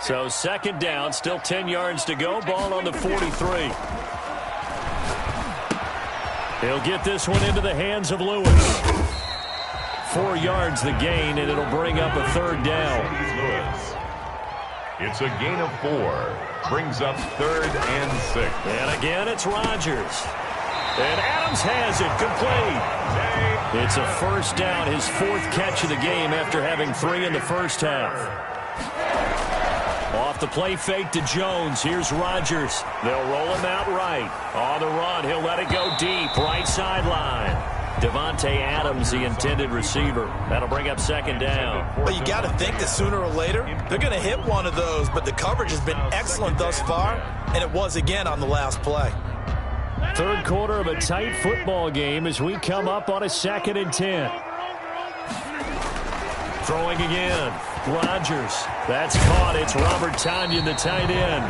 So second down, still 10 yards to go. Ball on the 43. He'll get this one into the hands of Lewis. 4 yards the gain, and it'll bring up a third down. It's a gain of 4. Brings up 3rd and 6. And again, it's Rodgers. And Adams has it complete. It's a first down, his 4th catch of the game after having 3 in the first half. Off the play fake to Jones. Here's Rodgers. They'll roll him out right. On the run, he'll let it go deep. Right sideline. Devontae Adams, the intended receiver. That'll bring up second down. Well, you got to think that sooner or later, they're going to hit one of those, but the coverage has been excellent thus far, and it was again on the last play. Third quarter of a tight football game as we come up on a 2nd and 10. Throwing again. Rodgers. That's caught. It's Robert Tonyan, the tight end.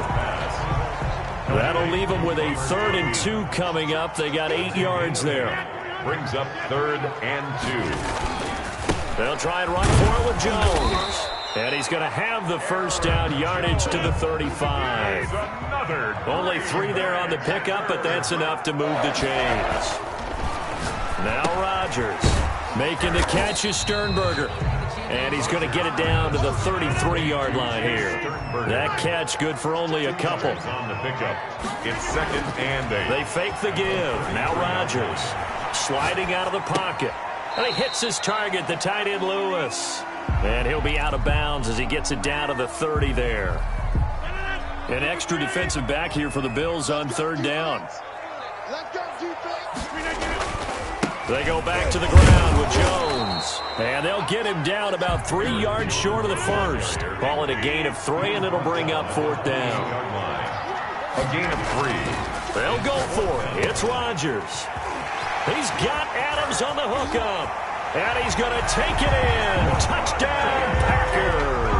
That'll leave them with a 3rd and 2 coming up. They got 8 yards there. Brings up 3rd and 2. They'll try and run for it with Jones. And he's going to have the first down, yardage to the 35. Only 3 there on the pickup, but that's enough to move the chains. Now Rodgers making the catch is Sternberger. And he's going to get it down to the 33-yard line here. That catch good for only a couple. On the pickup. It's 2nd and 8. They fake the give. Now Rodgers sliding out of the pocket. And he hits his target, the tight end Lewis. And he'll be out of bounds as he gets it down to the 30 there. An extra defensive back here for the Bills on 3rd down. They go back to the ground with Jones. And they'll get him down about 3 yards short of the first. Call it a gain of 3, and it'll bring up 4th down. A gain of 3. They'll go for it. It's Rodgers. He's got Adams on the hookup. And he's going to take it in. Touchdown, Packers.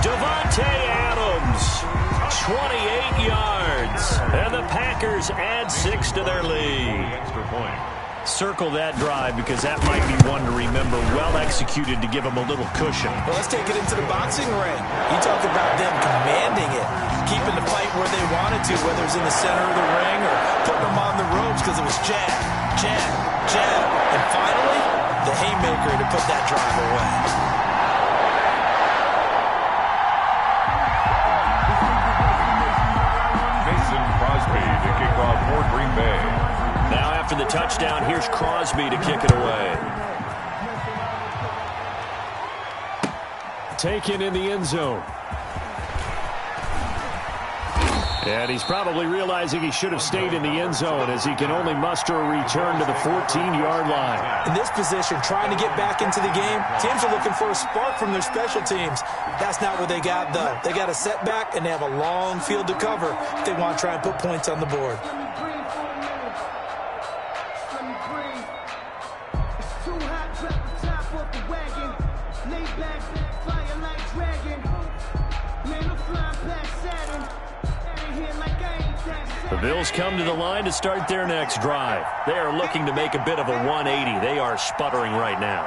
Devontae Adams, 28 yards. points. And the Packers add 6 to their lead. Extra point. Circle that drive because that might be one to remember. Well executed to give them a little cushion. Well, let's take it into the boxing ring. You talk about them commanding it, keeping the fight where they wanted to, whether it's in the center of the ring or putting them on the ropes because it was jab, jab, jab. And finally, the haymaker to put that drive away. Mason Crosby to kick off for Green Bay. Now after the touchdown, here's Crosby to kick it away. Taken in the end zone. And he's probably realizing he should have stayed in the end zone as he can only muster a return to the 14-yard line. In this position, trying to get back into the game, teams are looking for a spark from their special teams. That's not what they got, though. They got a setback, and they have a long field to cover if they want to try and put points on the board. The Bills come to the line to start their next drive. They are looking to make a bit of a 180. They are sputtering right now.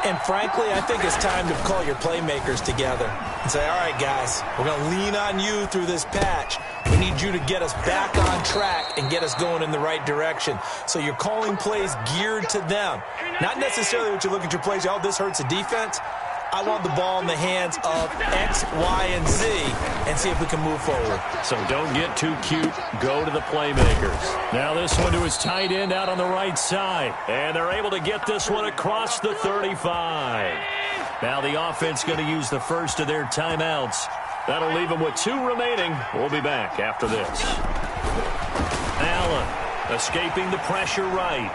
And frankly, I think it's time to call your playmakers together and say, all right, guys, we're going to lean on you through this patch. We need you to get us back on track and get us going in the right direction. So you're calling plays geared to them. Not necessarily what you look at your plays, oh, this hurts the defense. I want the ball in the hands of X, Y, and Z and see if we can move forward. So don't get too cute. Go to the playmakers. Now this one to his tight end out on the right side. And they're able to get this one across the 35. Now the offense going to use the first of their timeouts. That'll leave them with 2 remaining. We'll be back after this. Allen escaping the pressure right.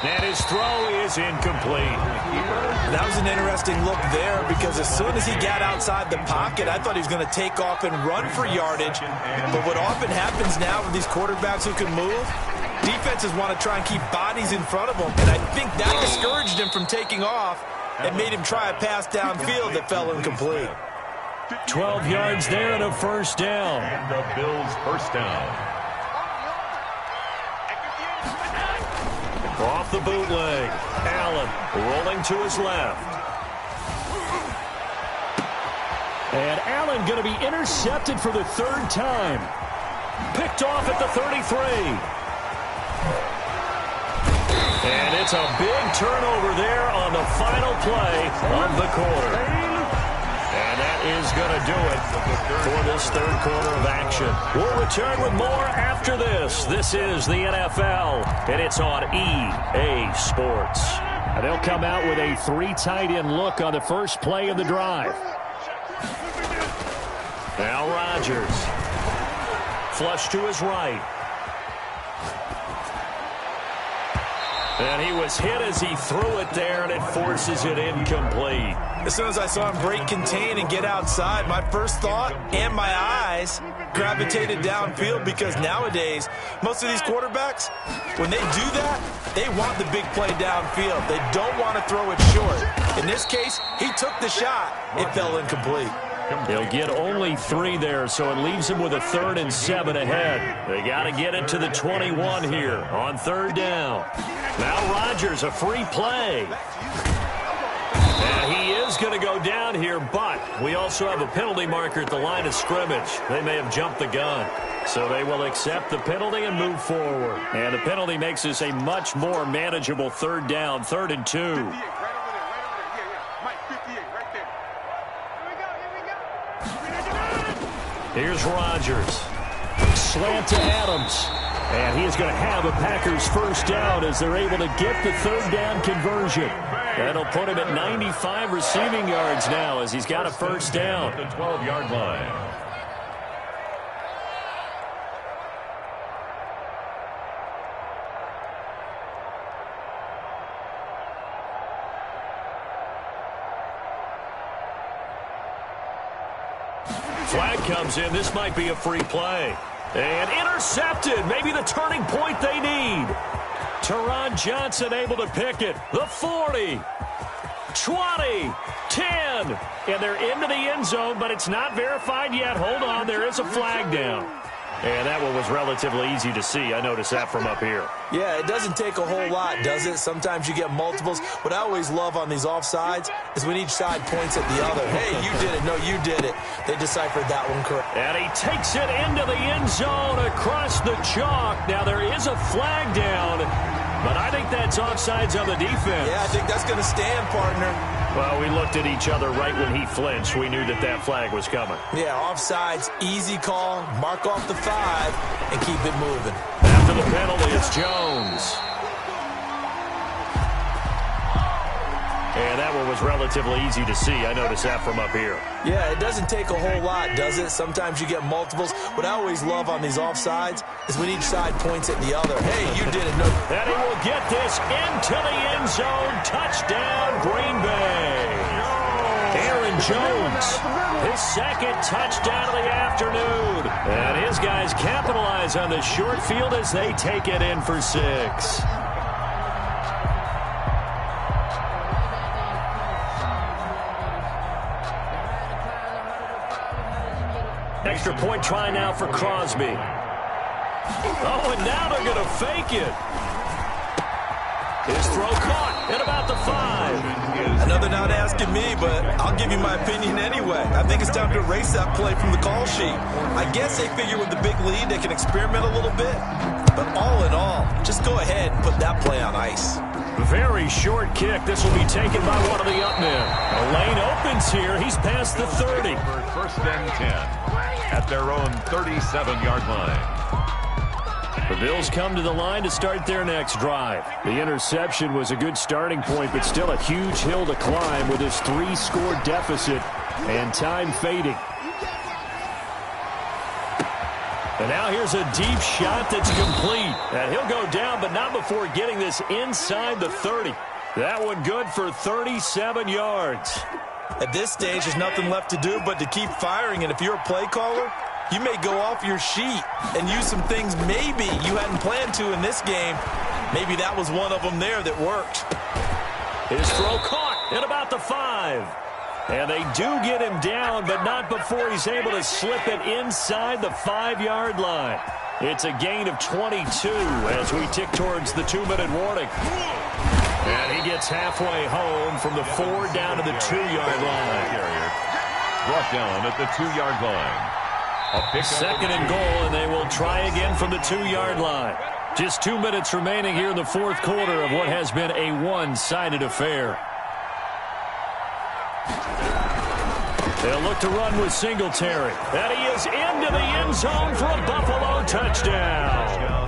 And his throw is incomplete. That was an interesting look there because as soon as he got outside the pocket, I thought he was going to take off and run for yardage. But what often happens now with these quarterbacks who can move, defenses want to try and keep bodies in front of them. And I think that discouraged him from taking off and made him try a pass downfield that fell incomplete. 12 yards there and a first down. And the Bills' first down. Off the bootleg. Allen rolling to his left. And Allen going to be intercepted for the 3rd time. Picked off at the 33. And it's a big turnover there on the final play of the quarter. And that is going to do it for this 3rd quarter of action. We'll return with more after this. This is the NFL, and it's on EA Sports. And they'll come out with a 3 tight end look on the first play of the drive. Now Rodgers. Flush to his right. And he was hit as he threw it there, and it forces it incomplete. As soon as I saw him break contain and get outside, my first thought and my eyes gravitated downfield because nowadays, most of these quarterbacks, when they do that, they want the big play downfield. They don't want to throw it short. In this case, he took the shot. It fell incomplete. He'll get only 3 there, so it leaves him with a 3rd and 7 ahead. They got to get it to the 21 here on 3rd down. Now Rodgers, a free play. And he is going to go down here, but we also have a penalty marker at the line of scrimmage. They may have jumped the gun. So they will accept the penalty and move forward. And the penalty makes this a much more manageable 3rd down, 3rd and 2. Here's Rodgers. Slant to Adams. And he is going to have a Packers first down as they're able to get the 3rd down conversion. That'll put him at 95 receiving yards now as he's got a first down. The 12-yard line. Flag comes in. This might be a free play. And intercepted. Maybe the turning point they need. Teron Johnson able to pick it. The 40. 20. 10. And they're into the end zone, but it's not verified yet. Hold on. There is a flag down. And that one was relatively easy to see. I noticed that from up here. Yeah, it doesn't take a whole lot, does it? Sometimes you get multiples. What I always love on these offsides is when each side points at the other. Hey, you did it. No, you did it. They deciphered that one correct. And he takes it into the end zone across the chalk. Now, there is a flag down, but I think that's offsides on the defense. Yeah, I think that's going to stand, partner. Well, we looked at each other right when he flinched. We knew that that flag was coming. Yeah, offsides, easy call, mark off the 5, and keep it moving. After the penalty, it's Jones. And that one was relatively easy to see. I noticed that from up here. Yeah, it doesn't take a whole lot, does it? Sometimes you get multiples. What I always love on these offsides is when each side points at the other. Hey, you did it. No. And he will get this into the end zone. Touchdown, Green Bay. Aaron Jones, his second touchdown of the afternoon. And his guys capitalize on the short field as they take it in for 6. Extra point try now for Crosby. Oh, and now they're going to fake it. His throw caught at about the 5. Another not asking me, but I'll give you my opinion anyway. I think it's time to erase that play from the call sheet. I guess they figure with the big lead they can experiment a little bit. But all in all, just go ahead and put that play on ice. Very short kick. This will be taken by one of the up men. A lane opens here. He's past the 30. First and 10 at their own 37-yard line. The Bills come to the line to start their next drive. The interception was a good starting point, but still a huge hill to climb with his 3-score deficit and time fading. And now here's a deep shot that's complete. And he'll go down, but not before getting this inside the 30. That one good for 37 yards. At this stage, there's nothing left to do but to keep firing. And if you're a play caller, you may go off your sheet and use some things maybe you hadn't planned to in this game. Maybe that was one of them there that worked. His throw caught at about the 5. And they do get him down, but not before he's able to slip it inside the 5-yard line. It's a gain of 22 as we tick towards the 2-minute warning. And he gets halfway home from the 4 down to the 2-yard line. Brought down at the 2-yard line. Second and goal, and they will try again from the 2-yard line. Just 2 minutes remaining here in the fourth quarter of what has been a one-sided affair. They'll look to run with Singletary. And he is into the end zone for a Buffalo touchdown.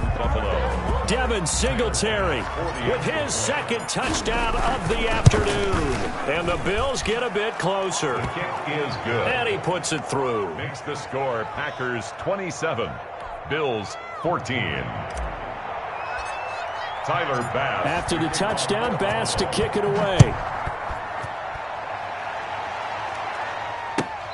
Devin Singletary with his second touchdown of the afternoon. And the Bills get a bit closer. The kick is good. And he puts it through. Makes the score Packers 27, Bills 14. Tyler Bass. After the touchdown, Bass to kick it away.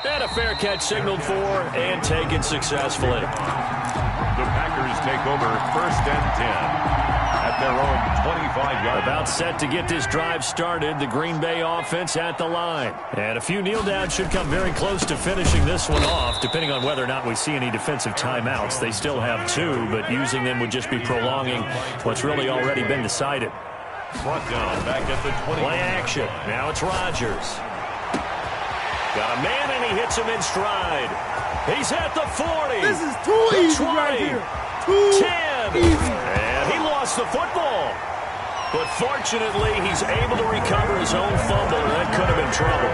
And a fair catch signaled for and taken successfully. The Packers take over first and 10 at their own 25-yard. About set to get this drive started. The Green Bay offense at the line. And a few kneel downs should come very close to finishing this one off, depending on whether or not we see any defensive timeouts. They still have 2, but using them would just be prolonging what's really already been decided. Brought down back at the 20. Play action. Now it's Rodgers. Got a man, and he hits him in stride. He's at the 40. This is too easy right here. Too 10. easy. And he lost the football. But fortunately, he's able to recover his own fumble, and that could have been trouble.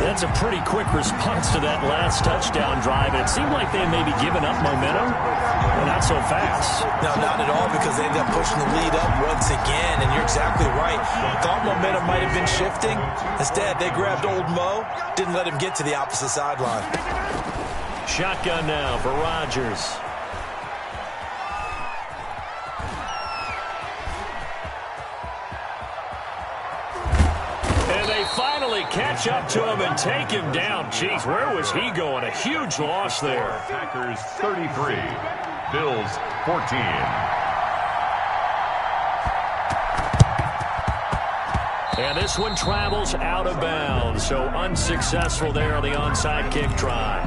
That's a pretty quick response to that last touchdown drive. And it seemed like they had maybe given up momentum, but not so fast. No, not at all, because they ended up pushing the lead up once again. And you're exactly right. Thought momentum might have been shifting. Instead, they grabbed old Mo, didn't let him get to the opposite sideline. Shotgun now for Rodgers. Finally catch up to him and take him down. Jeez, where was he going? A huge loss there. Packers 33, Bills 14. And this one travels out of bounds, so unsuccessful there on the onside kick try.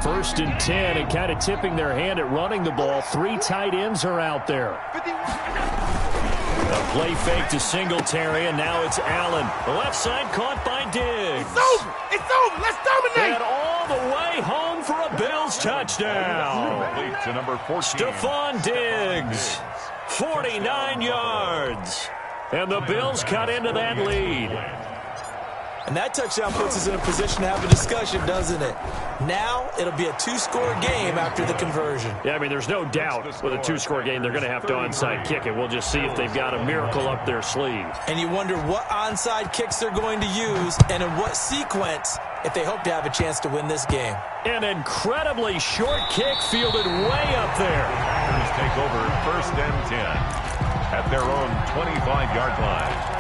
1st and 10, and kind of tipping their hand at running the ball. 3 tight ends are out there. A play fake to Singletary, and now it's Allen. The left side caught by Diggs. It's over. It's over. Let's dominate. And all the way home for a Bills touchdown. To number 14. Stephon Diggs, 49 yards. And the Bills cut into that lead. And that touchdown puts us in a position to have a discussion, doesn't it? Now it'll be a 2-score game after the conversion. Yeah, I mean, there's no doubt with a 2-score game they're going to have to onside kick it. We'll just see if they've got a miracle up their sleeve. And you wonder what onside kicks they're going to use and in what sequence if they hope to have a chance to win this game. An incredibly short kick fielded way up there. Packers take over 1st and 10 at their own 25-yard line.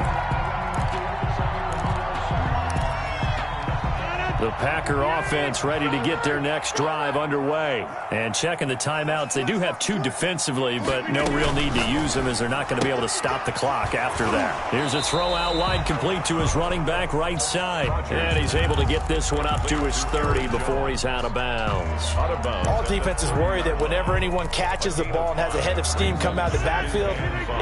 The Packer offense ready to get their next drive underway. And checking the timeouts, they do have 2 defensively, but no real need to use them as they're not going to be able to stop the clock after that. Here's a throw out wide complete to his running back right side. And he's able to get this one up to his 30 before he's out of bounds. All defenses worry that whenever anyone catches the ball and has a head of steam come out of the backfield,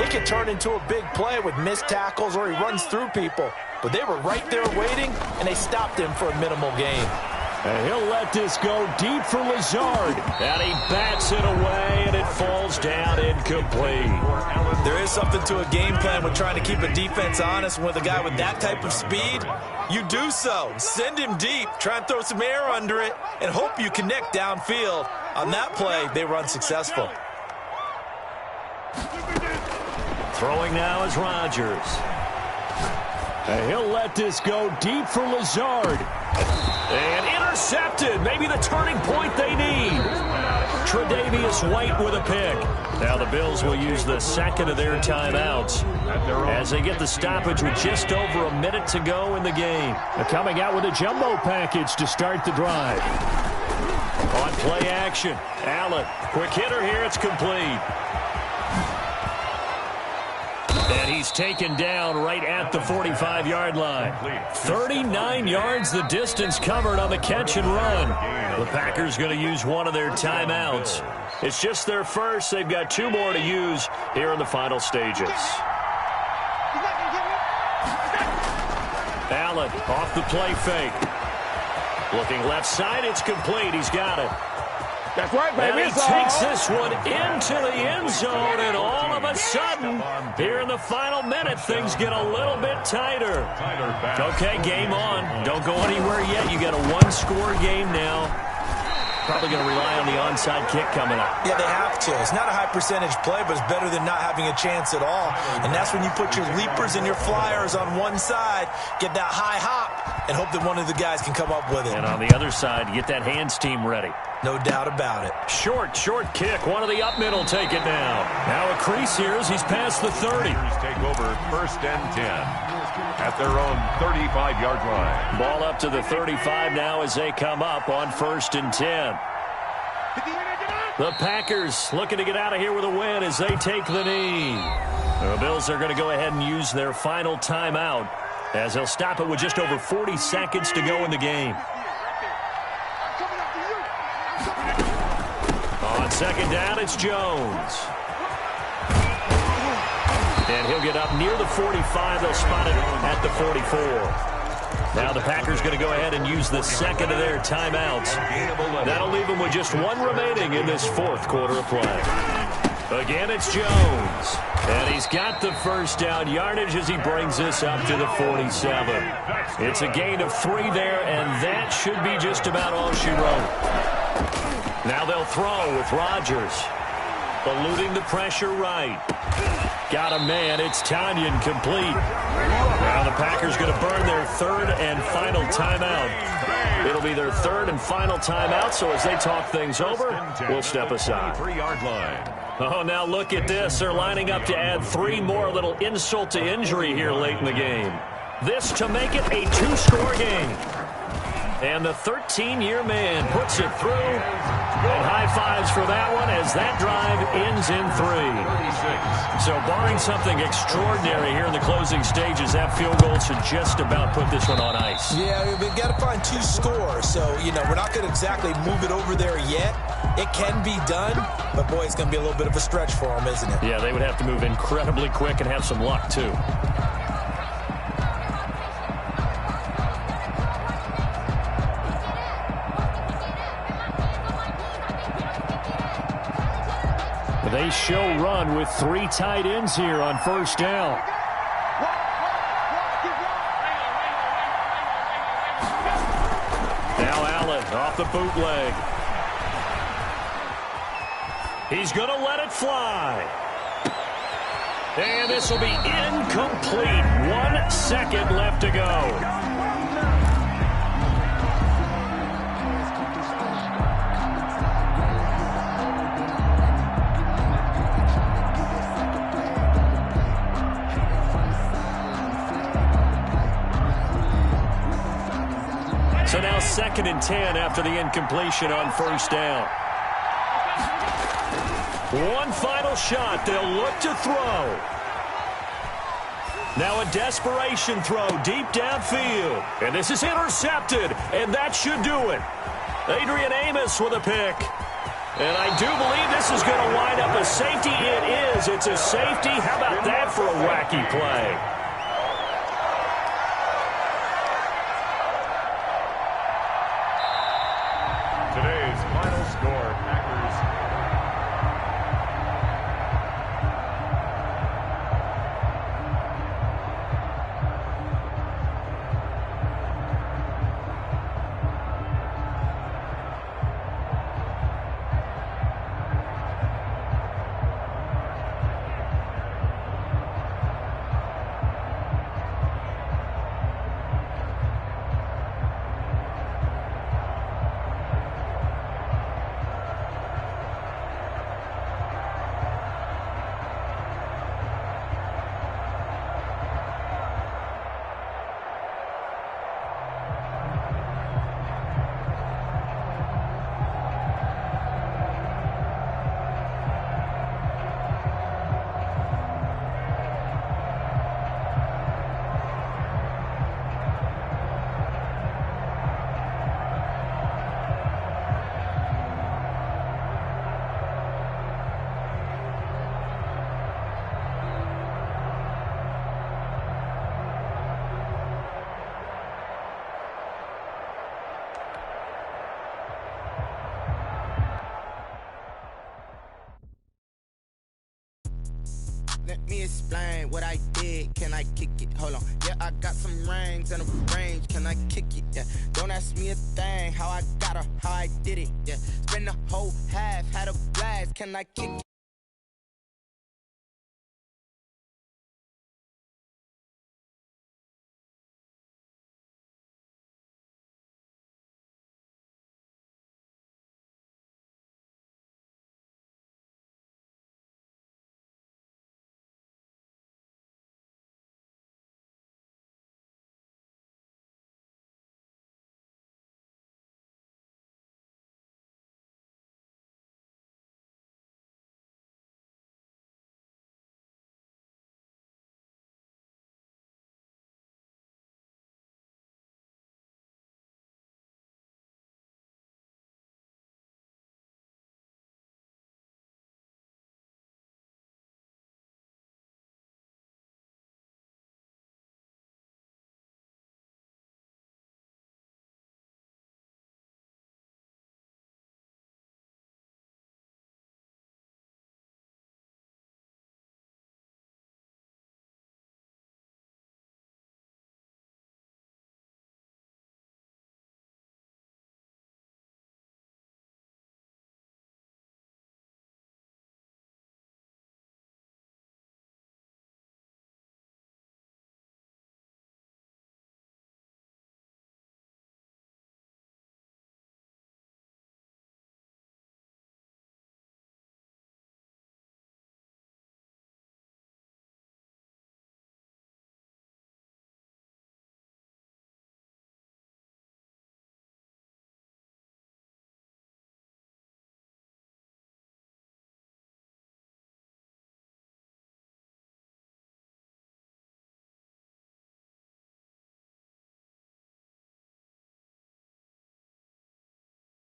it can turn into a big play with missed tackles or he runs through people. But they were right there waiting, and they stopped him for a minimal gain. And he'll let this go deep for Lazard. And he bats it away, and it falls down incomplete. There is something to a game plan with trying to keep a defense honest with a guy with that type of speed. You do so. Send him deep. Try and throw some air under it, and hope you connect downfield. On that play, they were unsuccessful. Throwing now is Rodgers. And he'll let this go deep for Lazard. And intercepted. Maybe the turning point they need. Tre'Davious White with a pick. Now the Bills will use the second of their timeouts as they get the stoppage with just over a minute to go in the game. They're coming out with a jumbo package to start the drive. On play action, Allen. Quick hitter here. It's complete. And he's taken down right at the 45-yard line. 39 yards the distance covered on the catch and run. The Packers going to use one of their timeouts. It's just their first. They've got 2 more to use here in the final stages. Allen off the play fake. Looking left side. It's complete. He's got it. That's right, baby. And he takes this one into the end zone, and all of a sudden, here in the final minute, things get a little bit tighter. Okay, game on. Don't go anywhere yet. You got a 1-score game now. Probably going to rely on the onside kick coming up. Yeah, they have to. It's not a high percentage play, but it's better than not having a chance at all. And that's when you put your leapers and your flyers on one side, get that high hop, and hope that one of the guys can come up with it. And on the other side, you get that hands team ready. No doubt about it. Short kick. One of the up middle take it down. Now a crease here as he's past the 30. Take over 1st and 10 at their own 35-yard line. Ball up to the 35 now as they come up on 1st and 10. The Packers looking to get out of here with a win as they take the knee. The Bills are going to go ahead and use their final timeout as they'll stop it with just over 40 seconds to go in the game. On 2nd down, it's Jones. And he'll get up near the 45. They'll spot it at the 44. Now the Packers going to go ahead and use the second of their timeouts. That'll leave them with just 1 remaining in this 4th quarter of play. Again, it's Jones. And he's got the first down yardage as he brings this up to the 47. It's a gain of 3 there, and that should be just about all she wrote. Now they'll throw with Rodgers. Eluding the pressure right. Got a man. It's Tanyan complete. Now the Packers going to burn their 3rd and final timeout. It'll be their 3rd and final timeout, so as they talk things over, we'll step aside. 3-yard line. Oh, now look at this. They're lining up to add 3 more. Little insult to injury here late in the game. This to make it a 2-score game. And the 13-year man puts it through. And high fives for that one as that drive ends in 3. So barring something extraordinary here in the closing stages, that field goal should just about put this one on ice. Yeah, we've got to find 2 scores. So, we're not going to exactly move it over there yet. It can be done, but, boy, it's going to be a little bit of a stretch for them, isn't it? Yeah, they would have to move incredibly quick and have some luck, too. They show run with 3 tight ends here on first down. Now Allen off the bootleg. He's going to let it fly. And this will be incomplete. 1 second left to go. So now 2nd and 10 after the incompletion on first down. One final shot. They'll look to throw. Now a desperation throw deep downfield. And this is intercepted. And that should do it. Adrian Amos with a pick. And I do believe this is going to wind up a safety. It is. It's a safety. How about that for a wacky play? Today's final score, Packers. Let me explain what I did. Can I kick it? Hold on. Yeah, I got some rings and a range. Can I kick it? Yeah. Don't ask me a thing. How I got her, how I did it. Yeah. Spend the whole half, had a blast. Can I kick